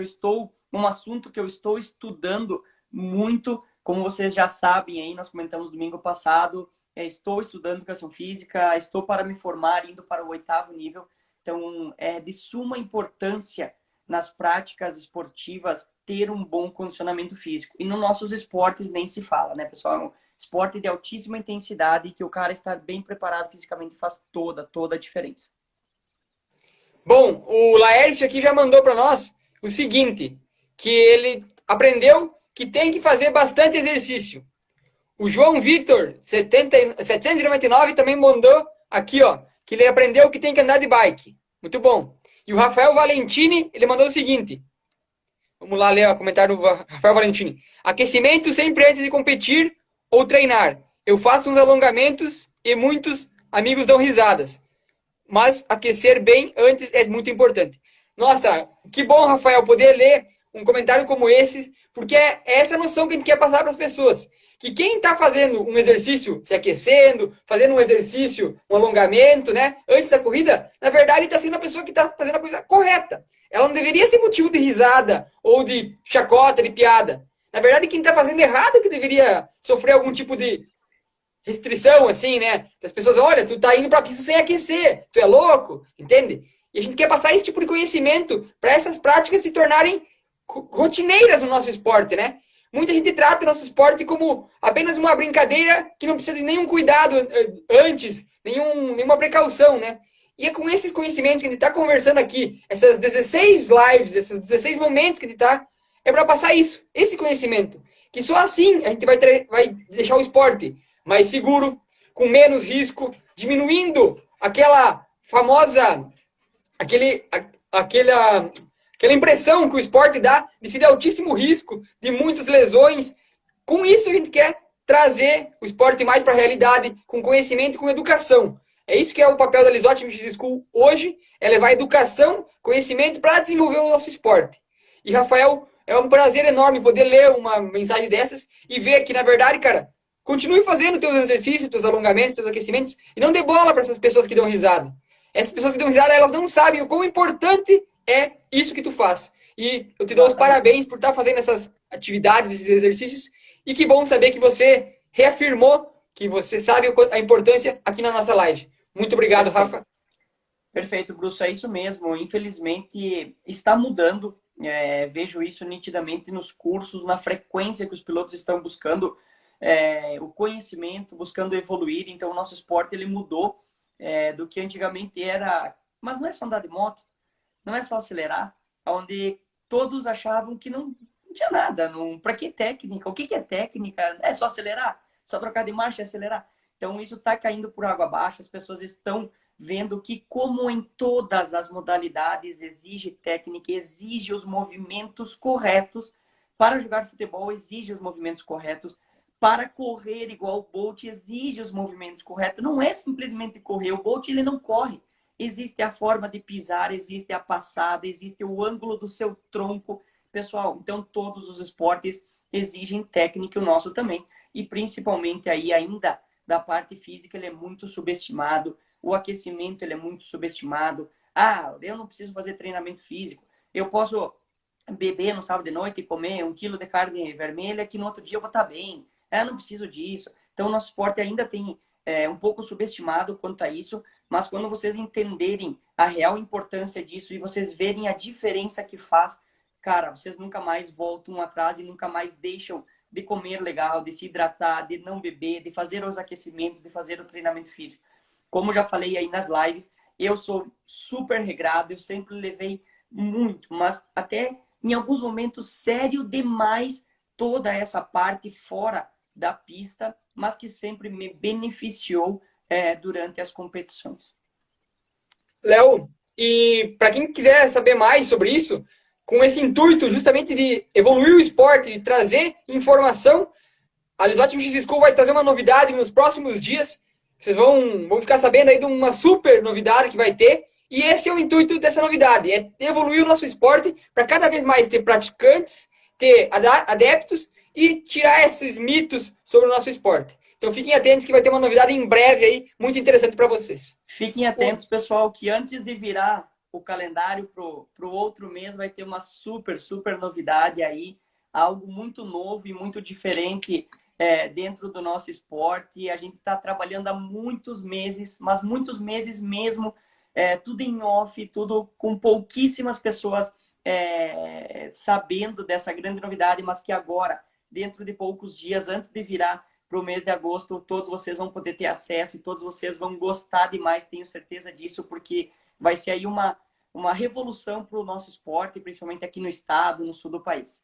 que eu estou estudando muito, como vocês já sabem aí, nós comentamos domingo passado, estou estudando educação física, estou para me formar, indo para o 8º nível, então é de suma importância nas práticas esportivas ter um bom condicionamento físico. E nos nossos esportes nem se fala, né, pessoal? É um esporte de altíssima intensidade que o cara estar bem preparado fisicamente faz toda a diferença. Bom, o Laércio aqui já mandou para nós o seguinte, que ele aprendeu que tem que fazer bastante exercício. O João Vitor, 799, também mandou aqui, ó, que ele aprendeu que tem que andar de bike. Muito bom. E o Rafael Valentini, ele mandou o seguinte. Vamos lá ler o comentário do Rafael Valentini. Aquecimento sempre antes de competir ou treinar. Eu faço uns alongamentos e muitos amigos dão risadas. Mas aquecer bem antes é muito importante. Nossa, que bom, Rafael, poder ler um comentário como esse, porque é essa noção que a gente quer passar para as pessoas. Que quem está fazendo um exercício, se aquecendo, fazendo um exercício, um alongamento, né, antes da corrida, na verdade está sendo a pessoa que está fazendo a coisa correta. Ela não deveria ser motivo de risada ou de chacota, de piada. Na verdade, quem está fazendo errado é que deveria sofrer algum tipo de restrição, assim, né? As pessoas, olha, tu tá indo pra pista sem aquecer, tu é louco, entende? E a gente quer passar esse tipo de conhecimento para essas práticas se tornarem rotineiras no nosso esporte, né? Muita gente trata o nosso esporte como apenas uma brincadeira que não precisa de nenhum cuidado antes, nenhuma precaução, né? E é com esses conhecimentos que a gente está conversando aqui, essas 16 lives, esses 16 momentos que a gente está, é para passar isso, esse conhecimento. Que só assim a gente vai deixar o esporte mais seguro, com menos risco, diminuindo aquela famosa, aquela impressão que o esporte dá de ser de altíssimo risco, de muitas lesões. Com isso a gente quer trazer o esporte mais para a realidade, com conhecimento e com educação. É isso que é o papel da Lizotti MX School hoje, é levar educação, conhecimento para desenvolver o nosso esporte. E Rafael, é um prazer enorme poder ler uma mensagem dessas e ver que, na verdade, cara, continue fazendo teus exercícios, teus alongamentos, teus aquecimentos e não dê bola para essas pessoas que dão risada. Essas pessoas que dão risada, elas não sabem o quão importante é isso que tu faz. E eu te dou os parabéns por estar fazendo essas atividades, esses exercícios. E que bom saber que você reafirmou que você sabe a importância aqui na nossa live. Muito obrigado, Rafa. Perfeito, Bruce, é isso mesmo. Infelizmente, está mudando. Vejo isso nitidamente nos cursos, na frequência que os pilotos estão buscando o conhecimento, buscando evoluir. Então, o nosso esporte ele mudou do que antigamente era. Mas não é só andar de moto, não é só acelerar, onde todos achavam que não tinha nada. Para que técnica? O que é técnica? É só acelerar? Só trocar de marcha e acelerar? Então, isso está caindo por água abaixo. As pessoas estão vendo que, como em todas as modalidades, exige técnica, exige os movimentos corretos. Para jogar futebol, exige os movimentos corretos. Para correr igual o Bolt, exige os movimentos corretos. Não é simplesmente correr. O Bolt ele não corre. existe a forma de pisar, existe a passada, existe o ângulo do seu tronco. Pessoal, então todos os esportes exigem técnica, o nosso também. E principalmente aí ainda da parte física, ele é muito subestimado. O aquecimento, ele é muito subestimado. Ah, eu não preciso fazer treinamento físico. Eu posso beber no sábado de noite e comer 1 quilo de carne vermelha que no outro dia eu vou estar bem. Eu não preciso disso. Então, o nosso esporte ainda tem um pouco subestimado quanto a isso, mas quando vocês entenderem a real importância disso e vocês verem a diferença que faz, cara, vocês nunca mais voltam atrás e nunca mais deixam de comer legal, de se hidratar, de não beber, de fazer os aquecimentos, de fazer o treinamento físico. Como já falei aí nas lives, eu sou super regrado, eu sempre levei muito, mas até em alguns momentos sério demais toda essa parte fora da pista, mas que sempre me beneficiou durante as competições. Léo, e para quem quiser saber mais sobre isso, com esse intuito justamente de evoluir o esporte, de trazer informação, a Lisate X School vai trazer uma novidade nos próximos dias. Vocês vão ficar sabendo aí de uma super novidade que vai ter. E esse é o intuito dessa novidade, é evoluir o nosso esporte para cada vez mais ter praticantes, ter adeptos e tirar esses mitos sobre o nosso esporte. Então fiquem atentos que vai ter uma novidade em breve aí, muito interessante para vocês. Fiquem atentos, pessoal, que antes de virar o calendário pro outro mês, vai ter uma super, super novidade aí, algo muito novo e muito diferente dentro do nosso esporte. A gente está trabalhando há muitos meses, mas muitos meses mesmo, tudo em off, tudo com pouquíssimas pessoas sabendo dessa grande novidade, mas que agora, dentro de poucos dias, antes de virar para o mês de agosto, todos vocês vão poder ter acesso e todos vocês vão gostar demais, tenho certeza disso, porque vai ser aí uma revolução para o nosso esporte, principalmente aqui no estado, no sul do país.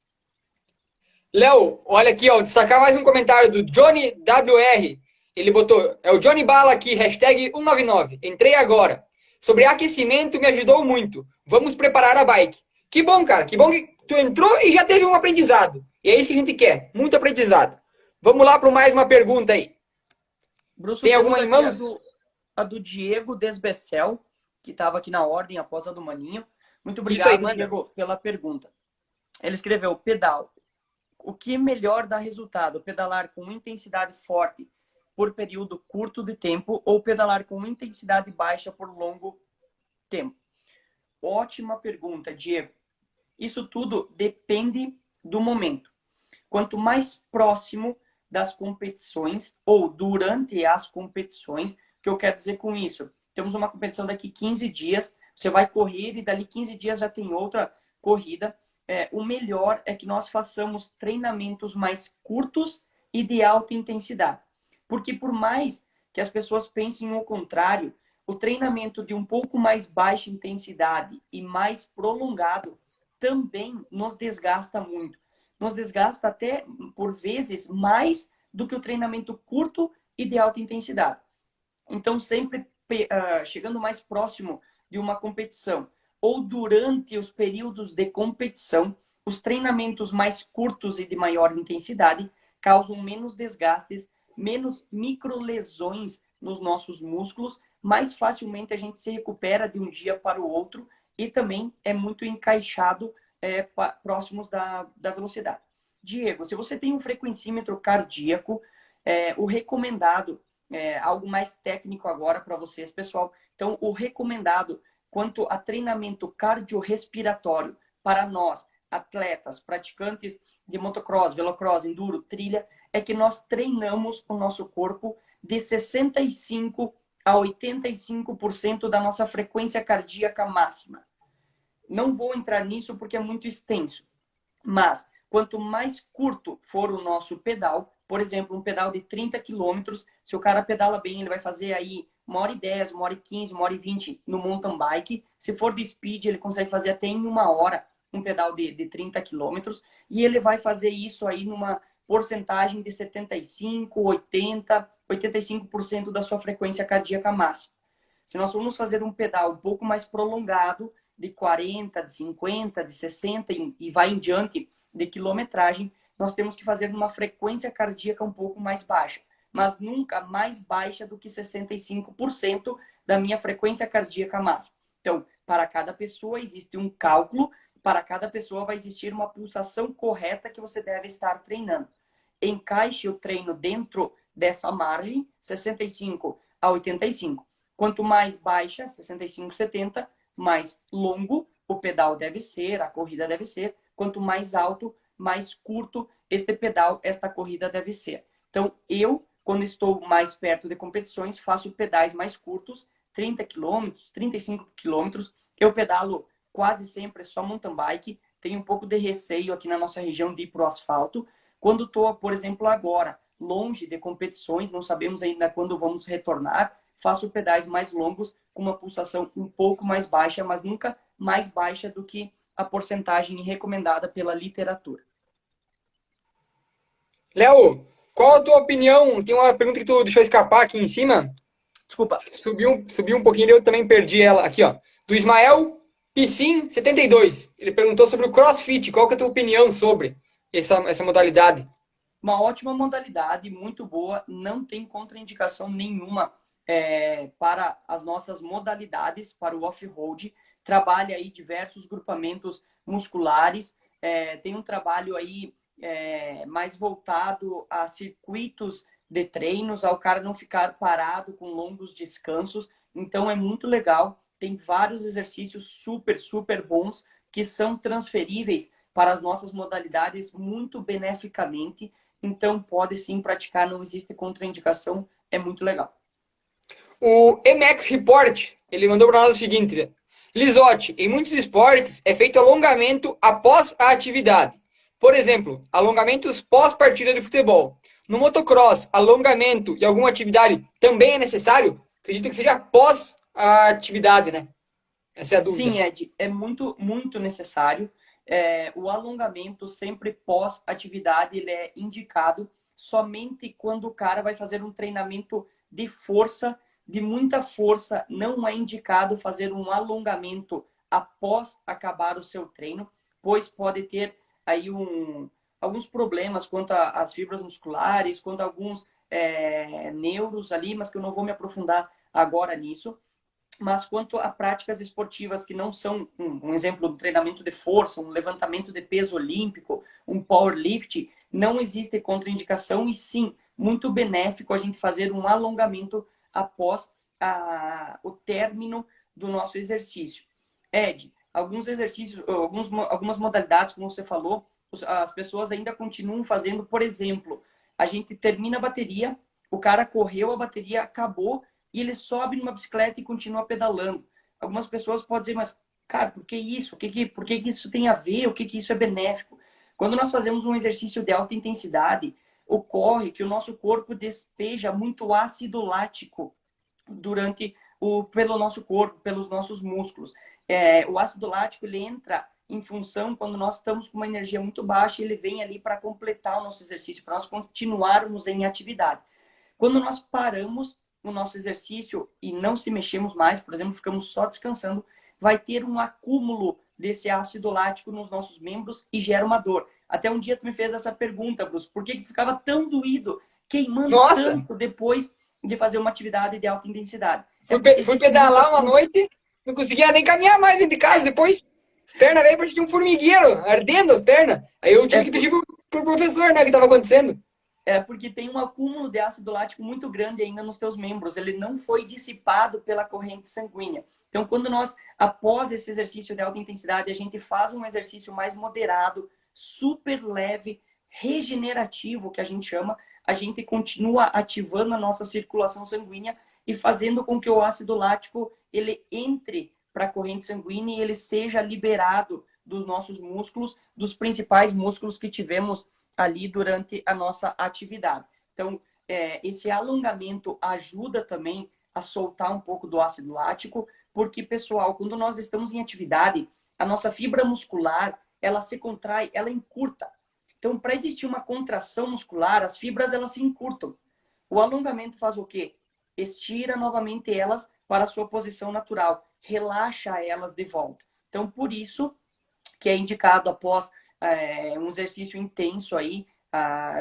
Léo, olha aqui, ó, destacar mais um comentário do Johnny WR. Ele botou, é o Johnny Bala aqui, hashtag 199. Entrei agora. Sobre aquecimento me ajudou muito. Vamos preparar a bike. Que bom, cara. Que bom que tu entrou e já teve um aprendizado. E é isso que a gente quer. Muito aprendizado. Vamos lá para mais uma pergunta aí. Bruce, tem alguma a do Diego Desbecel, que estava aqui na ordem após a do Maninho. Muito obrigado, aí, Diego, pela pergunta. Ele escreveu, pedal. O que melhor dá resultado? Pedalar com intensidade forte por período curto de tempo ou pedalar com intensidade baixa por longo tempo? Ótima pergunta, Diego. Isso tudo depende do momento. Quanto mais próximo das competições ou durante as competições, o que eu quero dizer com isso? Temos uma competição daqui 15 dias, você vai correr e dali 15 dias já tem outra corrida. O melhor é que nós façamos treinamentos mais curtos e de alta intensidade. Porque por mais que as pessoas pensem o contrário, o treinamento de um pouco mais baixa intensidade e mais prolongado também nos desgasta muito. Nos desgasta até, por vezes, mais do que o treinamento curto e de alta intensidade. Então, sempre chegando mais próximo de uma competição ou durante os períodos de competição, os treinamentos mais curtos e de maior intensidade causam menos desgastes, menos microlesões nos nossos músculos, mais facilmente a gente se recupera de um dia para o outro e também é muito encaixado próximos da velocidade. Diego, se você tem um frequencímetro cardíaco, o recomendado, algo mais técnico agora para vocês, pessoal. Então, o recomendado quanto a treinamento cardiorrespiratório para nós, atletas, praticantes de motocross, velocross, enduro, trilha, é que nós treinamos o nosso corpo de 65% a 85% da nossa frequência cardíaca máxima. Não vou entrar nisso porque é muito extenso, mas quanto mais curto for o nosso pedal, por exemplo, um pedal de 30 quilômetros, se o cara pedala bem, ele vai fazer aí 1h10, 1h15, 1h20 no mountain bike. Se for de speed, ele consegue fazer até em 1 hora um pedal de 30 quilômetros. E ele vai fazer isso aí numa porcentagem de 75, 80, 85% da sua frequência cardíaca máxima. Se nós formos fazer um pedal um pouco mais prolongado, de 40, de 50, de 60 e vai em diante de quilometragem, nós temos que fazer numa frequência cardíaca um pouco mais baixa, mas nunca mais baixa do que 65% da minha frequência cardíaca máxima. Então, para cada pessoa existe um cálculo, para cada pessoa vai existir uma pulsação correta que você deve estar treinando. Encaixe o treino dentro dessa margem, 65 a 85. Quanto mais baixa, 65, 70, mais longo o pedal deve ser, a corrida deve ser. Quanto mais alto, mais curto este pedal, esta corrida deve ser. Então, eu, quando estou mais perto de competições, faço pedais mais curtos, 30 quilômetros, 35 quilômetros. Eu pedalo quase sempre só mountain bike. Tenho um pouco de receio aqui na nossa região de ir para o asfalto. Quando estou, por exemplo, agora, longe de competições, não sabemos ainda quando vamos retornar, faço pedais mais longos, com uma pulsação um pouco mais baixa, mas nunca mais baixa do que a porcentagem recomendada pela literatura. Léo, qual a tua opinião? Tem uma pergunta que tu deixou escapar aqui em cima. Desculpa. Subiu um pouquinho, eu também perdi ela aqui, ó. Do Ismael Piscin 72. Ele perguntou sobre o CrossFit. Qual que é a tua opinião sobre essa modalidade? Uma ótima modalidade, muito boa, não tem contraindicação nenhuma para as nossas modalidades, para o off-road. Trabalha aí diversos grupamentos musculares, tem um trabalho aí mais voltado a circuitos de treinos, ao cara não ficar parado com longos descansos. Então é muito legal, tem vários exercícios super, super bons que são transferíveis para as nossas modalidades muito beneficamente. Então pode sim praticar, não existe contraindicação, é muito legal. O MX Report, ele mandou para nós o seguinte: Lisotti, em muitos esportes é feito alongamento após a atividade. Por exemplo, alongamentos pós-partida de futebol. No motocross, alongamento e alguma atividade também é necessário? Acredito que seja após a atividade, né? Essa é a dúvida. Sim, Ed, é muito, muito necessário. O alongamento sempre pós-atividade ele é indicado somente quando o cara vai fazer um treinamento de força, de muita força. Não é indicado fazer um alongamento após acabar o seu treino, pois pode ter aí alguns problemas quanto às fibras musculares, quanto a alguns neuros ali, mas que eu não vou me aprofundar agora nisso. Mas quanto a práticas esportivas que não são, um exemplo, um treinamento de força, um levantamento de peso olímpico, um powerlift, não existe contraindicação e sim, muito benéfico a gente fazer um alongamento após o término do nosso exercício. Ed, alguns exercícios, algumas modalidades, como você falou, as pessoas ainda continuam fazendo, por exemplo, a gente termina a bateria, o cara correu, a bateria acabou, e ele sobe numa bicicleta e continua pedalando. Algumas pessoas podem dizer, mas, cara, por que isso? Por que isso tem a ver? O que isso é benéfico? Quando nós fazemos um exercício de alta intensidade, ocorre que o nosso corpo despeja muito ácido lático pelo nosso corpo, pelos nossos músculos. O ácido lático ele entra em função quando nós estamos com uma energia muito baixa, ele vem ali para completar o nosso exercício, para nós continuarmos em atividade. Quando nós paramos o nosso exercício e não se mexemos mais, por exemplo, ficamos só descansando, vai ter um acúmulo desse ácido lático nos nossos membros e gera uma dor. Até um dia tu me fez essa pergunta, Bruce, por que ficava tão doído, queimando tanto depois de fazer uma atividade de alta intensidade? Fui pedalar uma noite, não conseguia nem caminhar mais dentro de casa, depois as pernas veio porque tinha um formigueiro, ardendo as pernas. Aí eu tive que pedir pro professor, né, o que estava acontecendo. Porque tem um acúmulo de ácido lático muito grande ainda nos teus membros. Ele não foi dissipado pela corrente sanguínea. Então, quando nós, após esse exercício de alta intensidade, a gente faz um exercício mais moderado, super leve, regenerativo, que a gente chama, a gente continua ativando a nossa circulação sanguínea e fazendo com que o ácido lático ele entre para a corrente sanguínea e ele seja liberado dos nossos músculos, dos principais músculos que tivemos ali durante a nossa atividade. Então, esse alongamento ajuda também a soltar um pouco do ácido lático, porque, pessoal, quando nós estamos em atividade, a nossa fibra muscular, ela se contrai, ela encurta. Então, para existir uma contração muscular, as fibras, elas se encurtam. O alongamento faz o quê? Estira novamente elas para a sua posição natural, relaxa elas de volta. Então, por isso que é indicado após um exercício intenso aí,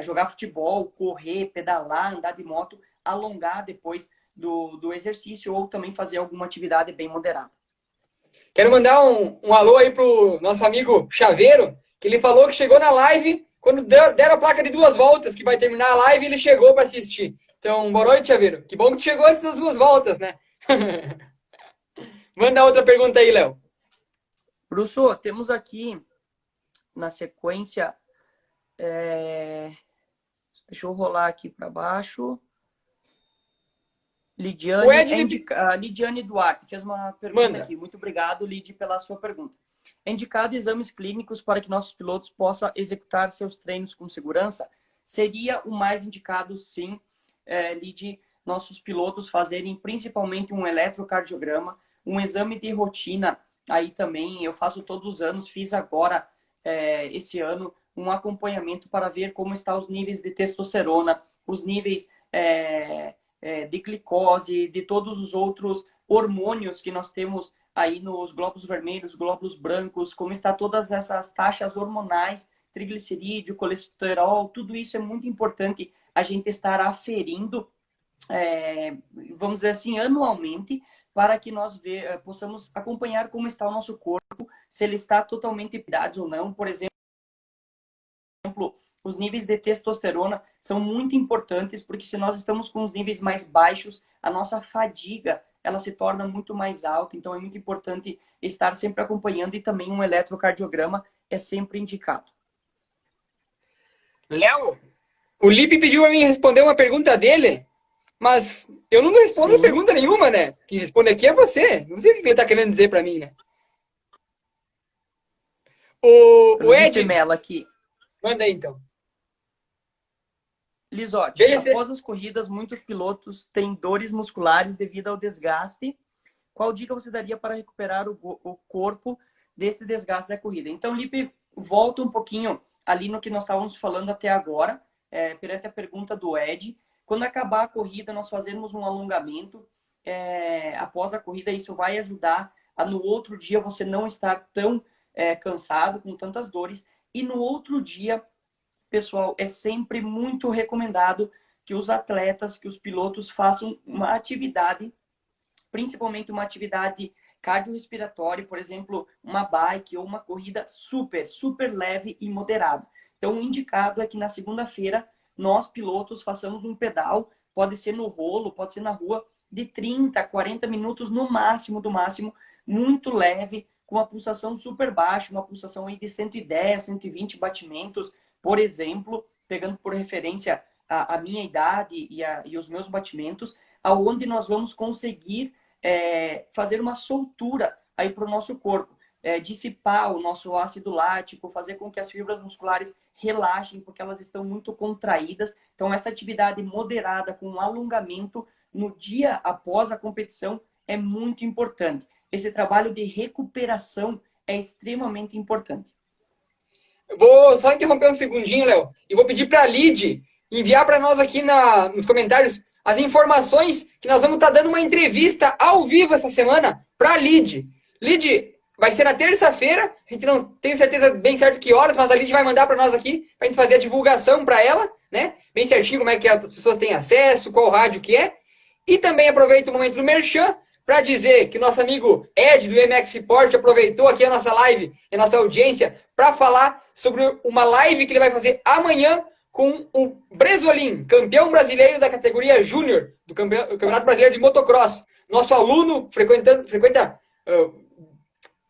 jogar futebol, correr, pedalar, andar de moto, alongar depois do exercício ou também fazer alguma atividade bem moderada. Quero mandar um alô aí pro nosso amigo Chaveiro, que ele falou que chegou na live quando deram a placa de 2 voltas, que vai terminar a live, ele chegou para assistir. Então, boa noite, Chaveiro. Que bom que tu chegou antes das 2 voltas, né? Manda outra pergunta aí, Léo. Brusso, temos aqui na sequência, deixa eu rolar aqui para baixo. Lidiane Duarte fez uma pergunta aqui. Muito obrigado, Lid, pela sua pergunta. É indicado exames clínicos para que nossos pilotos possam executar seus treinos com segurança? Seria o mais indicado, sim, Lid, nossos pilotos fazerem principalmente um eletrocardiograma, um exame de rotina. Aí também eu faço todos os anos, fiz agora, esse ano, um acompanhamento para ver como estão os níveis de testosterona, os níveis de glicose, de todos os outros hormônios que nós temos aí nos glóbulos vermelhos, glóbulos brancos, como está todas essas taxas hormonais, triglicerídeo, colesterol, tudo isso é muito importante a gente estar aferindo, vamos dizer assim, anualmente, para que nós possamos acompanhar como está o nosso corpo, se ele está totalmente equilibrado ou não. Por exemplo, os níveis de testosterona são muito importantes, porque se nós estamos com os níveis mais baixos, a nossa fadiga ela se torna muito mais alta. Então é muito importante estar sempre acompanhando, e também um eletrocardiograma é sempre indicado. Léo, o Lipe pediu a mim responder uma pergunta dele, mas eu não respondo pergunta nenhuma, né? Quem responde aqui é você. Não sei o que ele está querendo dizer para mim, né? O Ed... Mela aqui. Manda aí, então. Lisotti, após as corridas, muitos pilotos têm dores musculares devido ao desgaste. Qual dica você daria para recuperar o corpo desse desgaste da corrida? Então, Lipe, volta um pouquinho ali no que nós estávamos falando até agora, perante a pergunta do Ed. Quando acabar a corrida, nós fazemos um alongamento. Após a corrida, isso vai ajudar a no outro dia você não estar tão cansado, com tantas dores. E no outro dia, pessoal, é sempre muito recomendado que os atletas, que os pilotos façam uma atividade, principalmente uma atividade cardiorrespiratória, por exemplo, uma bike ou uma corrida super leve e moderada. Então, o indicado é que na segunda-feira, nós pilotos façamos um pedal, pode ser no rolo, pode ser na rua, de 30, 40 minutos no máximo, muito leve, com uma pulsação super baixa, uma pulsação aí de 110, 120 batimentos, por exemplo, pegando por referência a minha idade e os meus batimentos, aonde nós vamos conseguir fazer uma soltura aí para o nosso corpo, dissipar o nosso ácido lático, fazer com que as fibras musculares relaxem, porque elas estão muito contraídas. Então, essa atividade moderada com alongamento no dia após a competição é muito importante. Esse trabalho de recuperação é extremamente importante. Eu vou só interromper um segundinho, Léo, e vou pedir para a Lid enviar para nós aqui nos comentários as informações que nós vamos estar dando uma entrevista ao vivo essa semana para a Lid. Lid, vai ser na terça-feira, a gente não tem certeza bem certo que horas, mas a Lid vai mandar para nós aqui, para a gente fazer a divulgação para ela, né? Bem certinho como é que as pessoas têm acesso, qual rádio que é. E também aproveito o momento do Merchan para dizer que o nosso amigo Ed, do MX Report, aproveitou aqui a nossa live e a nossa audiência para falar sobre uma live que ele vai fazer amanhã com o Bresolim, campeão brasileiro da categoria Júnior do Campeonato Brasileiro de Motocross. Nosso aluno frequenta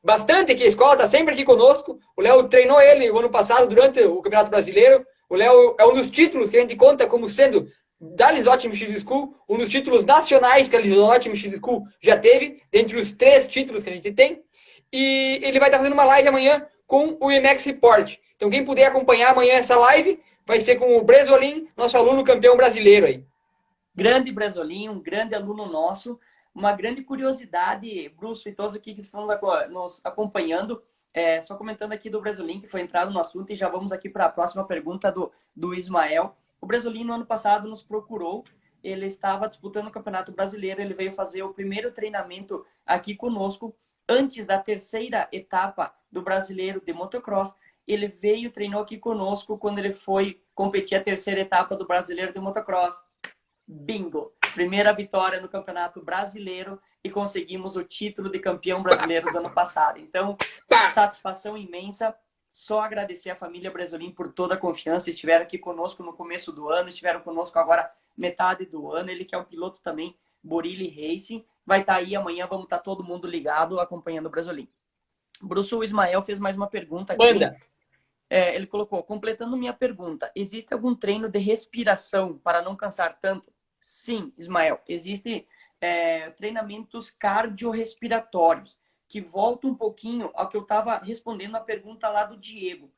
bastante aqui a escola, está sempre aqui conosco. O Léo treinou ele o ano passado durante o Campeonato Brasileiro. O Léo é um dos títulos que a gente conta como sendo da Lisotti MX School, um dos títulos nacionais que a Lisotti MX School já teve, dentre os 3 títulos que a gente tem. E ele vai estar fazendo uma live amanhã com o IMEX Report. Então quem puder acompanhar amanhã essa live, vai ser com o Bresolim, nosso aluno campeão brasileiro aí. Grande Bresolim, um grande aluno nosso. Uma grande curiosidade, Bruce e todos aqui que estão nos acompanhando, só comentando aqui do Bresolim, que foi entrado no assunto, e já vamos aqui para a próxima pergunta do Ismael. O Bresolim, no ano passado, nos procurou. Ele estava disputando o Campeonato Brasileiro. Ele veio fazer o primeiro treinamento aqui conosco. Antes da terceira etapa do Brasileiro de Motocross, ele veio, treinou aqui conosco. Quando ele foi competir a terceira etapa do Brasileiro de Motocross, bingo! Primeira vitória no Campeonato Brasileiro e conseguimos o título de campeão brasileiro do ano passado. Então, satisfação imensa. Só agradecer a família Bresolim por toda a confiança. Estiveram aqui conosco no começo do ano, estiveram conosco agora metade do ano. Ele que é um piloto também, Borilli Racing. Vai estar aí amanhã, vamos estar todo mundo ligado acompanhando o Bresolim. Bruce, o Ismael fez mais uma pergunta aqui. Manda! Ele colocou, completando minha pergunta, existe algum treino de respiração para não cansar tanto? Sim, Ismael, existem treinamentos cardiorrespiratórios, que volta um pouquinho ao que eu estava respondendo a pergunta lá do Diego.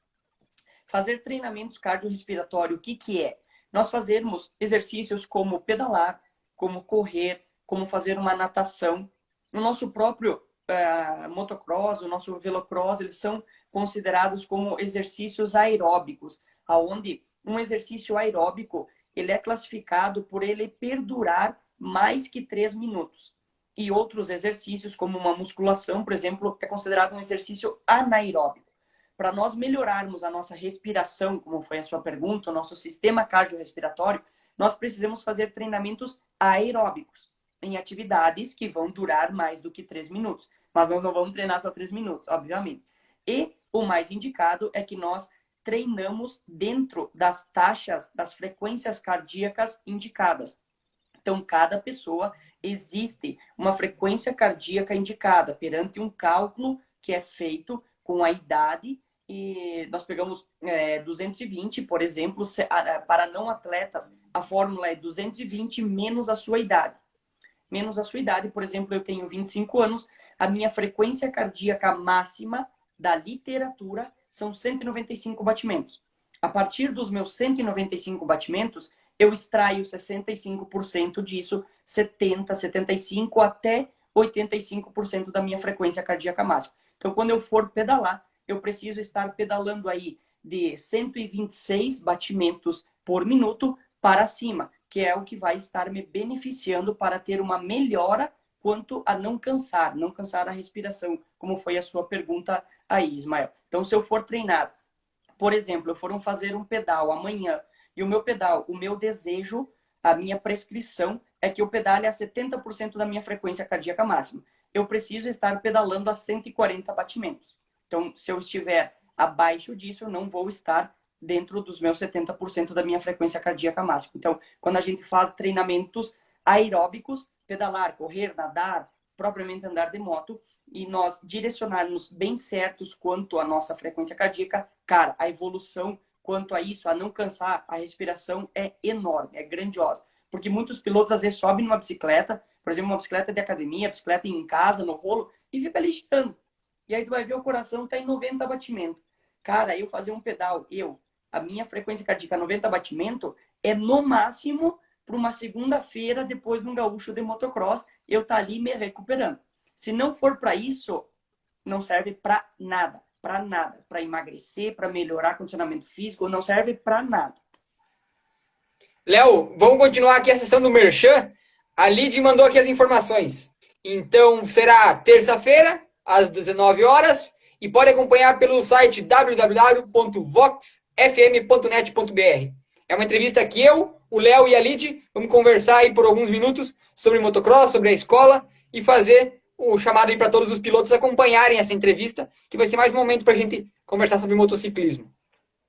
Fazer treinamentos cardiorrespiratórios, o que que é? Nós fazermos exercícios como pedalar, como correr, como fazer uma natação. No nosso próprio motocross, o nosso velocross, eles são considerados como exercícios aeróbicos, aonde um exercício aeróbico ele é classificado por ele perdurar mais que 3 minutos. E outros exercícios, como uma musculação, por exemplo, é considerado um exercício anaeróbico. Para nós melhorarmos a nossa respiração, como foi a sua pergunta, o nosso sistema cardiorrespiratório, nós precisamos fazer treinamentos aeróbicos em atividades que vão durar mais do que 3 minutos. Mas nós não vamos treinar só 3 minutos, obviamente. E o mais indicado é que nós treinamos dentro das taxas, das frequências cardíacas indicadas. Então, cada pessoa existe uma frequência cardíaca indicada perante um cálculo que é feito com a idade. E nós pegamos 220, por exemplo, para não atletas, a fórmula é 220 menos a sua idade. Menos a sua idade, por exemplo, eu tenho 25 anos, a minha frequência cardíaca máxima da literatura são 195 batimentos. A partir dos meus 195 batimentos, eu extraio 65% disso, 70, 75 até 85% da minha frequência cardíaca máxima. Então, quando eu for pedalar, eu preciso estar pedalando aí de 126 batimentos por minuto para cima, que é o que vai estar me beneficiando para ter uma melhora quanto a não cansar a respiração, como foi a sua pergunta aí, Ismael. Então, se eu for treinar, por exemplo, eu for fazer um pedal amanhã, e o meu pedal, o meu desejo, a minha prescrição é que eu pedale a 70% da minha frequência cardíaca máxima. Eu preciso estar pedalando a 140 batimentos. Então, se eu estiver abaixo disso, eu não vou estar dentro dos meus 70% da minha frequência cardíaca máxima. Então, quando a gente faz treinamentos aeróbicos, pedalar, correr, nadar, propriamente andar de moto, e nós direcionarmos bem certos quanto à nossa frequência cardíaca, cara, a evolução quanto a isso, a não cansar a respiração é enorme, é grandiosa. Porque muitos pilotos às vezes sobem numa bicicleta, por exemplo, uma bicicleta de academia, bicicleta em casa, no rolo, e fica ali girando. E aí tu vai ver o coração tá em 90 batimentos. Cara, eu fazer um pedal, a minha frequência cardíaca 90 batimento é no máximo para uma segunda-feira depois de um gaúcho de motocross, eu tá ali me recuperando. Se não for para isso, não serve para nada, para emagrecer, para melhorar condicionamento físico, não serve para nada. Léo, vamos continuar aqui a sessão do Merchan. A Lid mandou aqui as informações. Então, será terça-feira, às 19 horas, e pode acompanhar pelo site www.voxfm.net.br. É uma entrevista que eu, o Léo e a Lid vamos conversar aí por alguns minutos sobre motocross, sobre a escola e fazer o chamado aí para todos os pilotos acompanharem essa entrevista, que vai ser mais um momento para a gente conversar sobre motociclismo.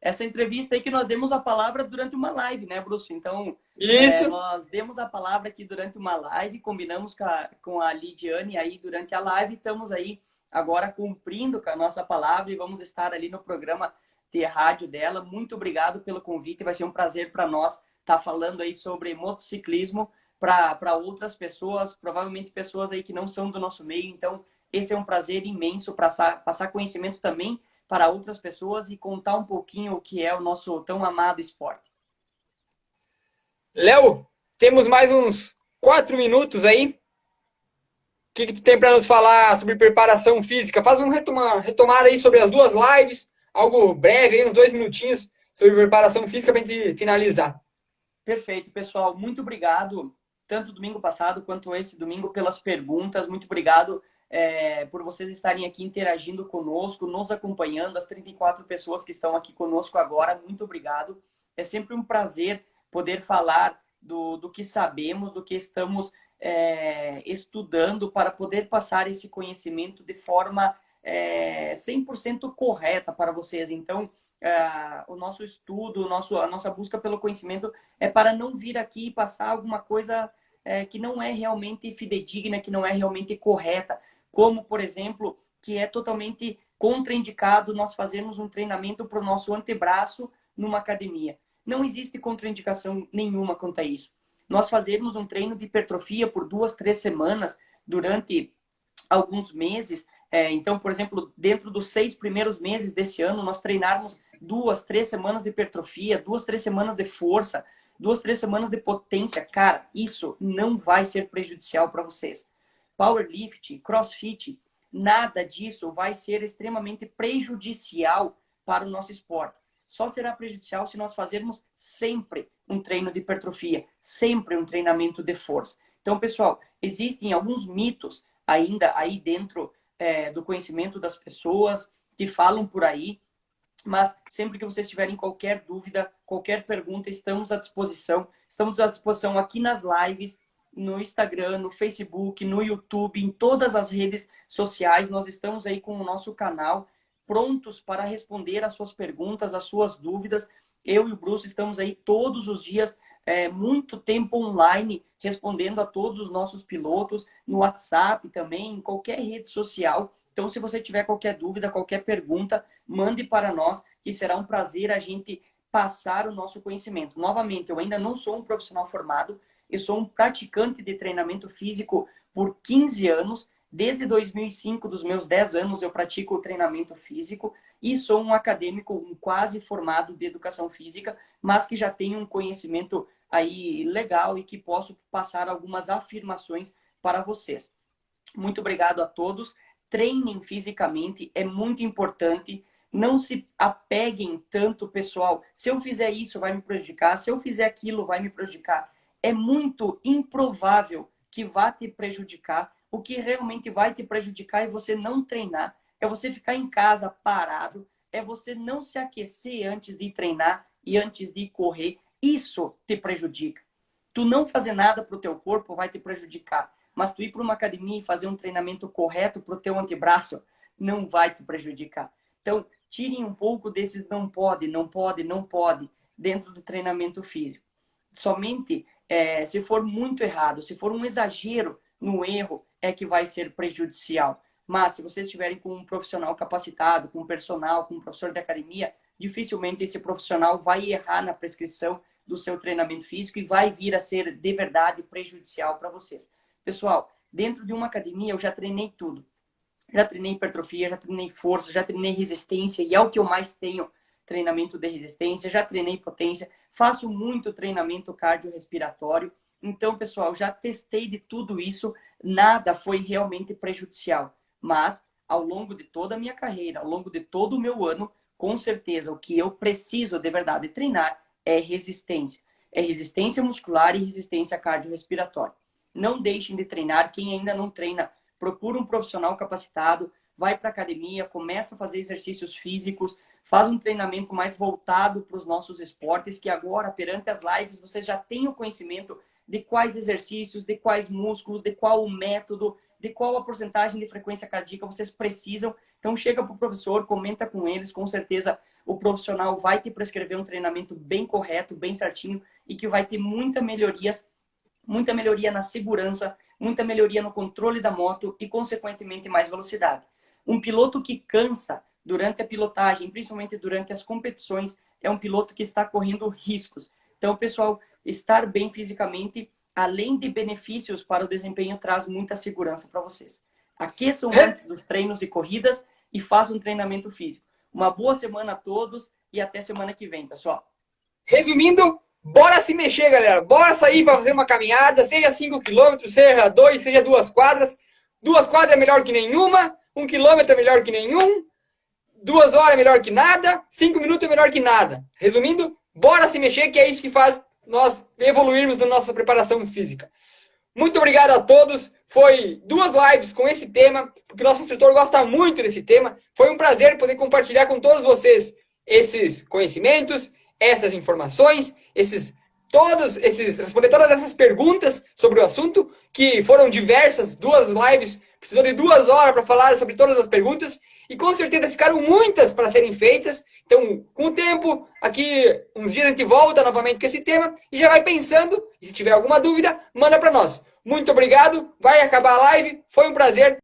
Essa entrevista aí que nós demos a palavra durante uma live, né, Bruce? Então, isso. Nós demos a palavra aqui durante uma live, combinamos com a Lidiane aí durante a live, estamos aí agora cumprindo com a nossa palavra e vamos estar ali no programa de rádio dela. Muito obrigado pelo convite, vai ser um prazer para nós estar falando aí sobre motociclismo para outras pessoas, provavelmente pessoas aí que não são do nosso meio. Então, esse é um prazer imenso passar conhecimento também para outras pessoas e contar um pouquinho o que é o nosso tão amado esporte. Léo, temos mais uns 4 minutos aí. O que tu tem para nos falar sobre preparação física? Faz uma retomada aí sobre as duas lives, algo breve, aí, uns 2 minutinhos sobre preparação física para a gente finalizar. Perfeito, pessoal. Muito obrigado, tanto domingo passado quanto esse domingo, pelas perguntas. Muito obrigado por vocês estarem aqui interagindo conosco, nos acompanhando, as 34 pessoas que estão aqui conosco agora. Muito obrigado. É sempre um prazer poder falar do que sabemos, do que estamos estudando para poder passar esse conhecimento de forma 100% correta para vocês. Então, o nosso estudo, a nossa busca pelo conhecimento é para não vir aqui e passar alguma coisa que não é realmente fidedigna, que não é realmente correta, como, por exemplo, que é totalmente contraindicado nós fazermos um treinamento para o nosso antebraço numa academia. Não existe contraindicação nenhuma quanto a isso. Nós fazermos um treino de hipertrofia por 2, 3 semanas durante alguns meses. Então, por exemplo, dentro dos 6 primeiros meses desse ano, nós treinarmos 2, 3 semanas de hipertrofia, 2, 3 semanas de força, 2, 3 semanas de potência. Cara, isso não vai ser prejudicial para vocês. Powerlift, crossfit, nada disso vai ser extremamente prejudicial para o nosso esporte. Só será prejudicial se nós fazermos sempre um treino de hipertrofia, sempre um treinamento de força. Então, pessoal, existem alguns mitos ainda aí dentro do conhecimento das pessoas que falam por aí, mas sempre que vocês tiverem qualquer dúvida, qualquer pergunta, estamos à disposição. Estamos à disposição aqui nas lives, no Instagram, no Facebook, no YouTube, em todas as redes sociais. Nós estamos aí com o nosso canal prontos para responder as suas perguntas, as suas dúvidas. Eu e o Bruce estamos aí todos os dias, muito tempo online, respondendo a todos os nossos pilotos, no WhatsApp também, em qualquer rede social. Então, se você tiver qualquer dúvida, qualquer pergunta, mande para nós, que será um prazer a gente passar o nosso conhecimento. Novamente, eu ainda não sou um profissional formado, eu sou um praticante de treinamento físico por 15 anos. Desde 2005, dos meus 10 anos, eu pratico o treinamento físico e sou um acadêmico, um quase formado de educação física, mas que já tenho um conhecimento aí legal e que posso passar algumas afirmações para vocês. Muito obrigado a todos. Treinem fisicamente, é muito importante. Não se apeguem tanto, pessoal. Se eu fizer isso, vai me prejudicar. Se eu fizer aquilo, vai me prejudicar. É muito improvável que vá te prejudicar. O que realmente vai te prejudicar é você não treinar, é você ficar em casa parado, é você não se aquecer antes de treinar e antes de correr. Isso te prejudica. Tu não fazer nada para o teu corpo vai te prejudicar, mas tu ir para uma academia e fazer um treinamento correto para o teu antebraço não vai te prejudicar. Então, tirem um pouco desses não pode, não pode, não pode dentro do treinamento físico. Somente se for muito errado, se for um exagero no erro, é que vai ser prejudicial. Mas se vocês estiverem com um profissional capacitado, com um personal, com um professor de academia, dificilmente esse profissional vai errar na prescrição do seu treinamento físico e vai vir a ser de verdade prejudicial para vocês. Pessoal, dentro de uma academia eu já treinei tudo. Já treinei hipertrofia, já treinei força, já treinei resistência e é o que eu mais tenho, treinamento de resistência, já treinei potência, faço muito treinamento cardiorrespiratório. Então, pessoal, já testei de tudo isso, nada foi realmente prejudicial. Mas, ao longo de toda a minha carreira, ao longo de todo o meu ano, com certeza, o que eu preciso de verdade treinar é resistência. É resistência muscular e resistência cardiorrespiratória. Não deixem de treinar. Quem ainda não treina, procura um profissional capacitado, vai para a academia, começa a fazer exercícios físicos, faz um treinamento mais voltado para os nossos esportes, que agora, perante as lives, vocês já têm o conhecimento de quais exercícios, de quais músculos, de qual o método, de qual a porcentagem de frequência cardíaca vocês precisam. Então, chega para o professor, comenta com eles, com certeza o profissional vai te prescrever um treinamento bem correto, bem certinho e que vai ter muita melhoria na segurança, muita melhoria no controle da moto e, consequentemente, mais velocidade. Um piloto que cansa durante a pilotagem, principalmente durante as competições, é um piloto que está correndo riscos. Então, pessoal, estar bem fisicamente, além de benefícios para o desempenho, traz muita segurança para vocês. Aqueçam antes dos treinos e corridas e façam um treinamento físico. Uma boa semana a todos e até semana que vem, pessoal. Resumindo, bora se mexer, galera. Bora sair para fazer uma caminhada, seja 5 km, seja 2, seja 2 quadras. 2 quadras é melhor que nenhuma, 1 quilômetro é melhor que nenhum, 2 horas é melhor que nada, 5 minutos é melhor que nada. Resumindo, bora se mexer, que é isso que faz nós evoluirmos na nossa preparação física. Muito obrigado a todos. Foi 2 lives com esse tema, porque nosso instrutor gosta muito desse tema. Foi um prazer poder compartilhar com todos vocês esses conhecimentos, essas informações, esses responder todas essas perguntas sobre o assunto, que foram diversas, 2 lives, precisou de 2 horas para falar sobre todas as perguntas, e com certeza ficaram muitas para serem feitas. Então, com o tempo, aqui uns dias a gente volta novamente com esse tema, e já vai pensando, e se tiver alguma dúvida, manda para nós. Muito obrigado, vai acabar a live, foi um prazer.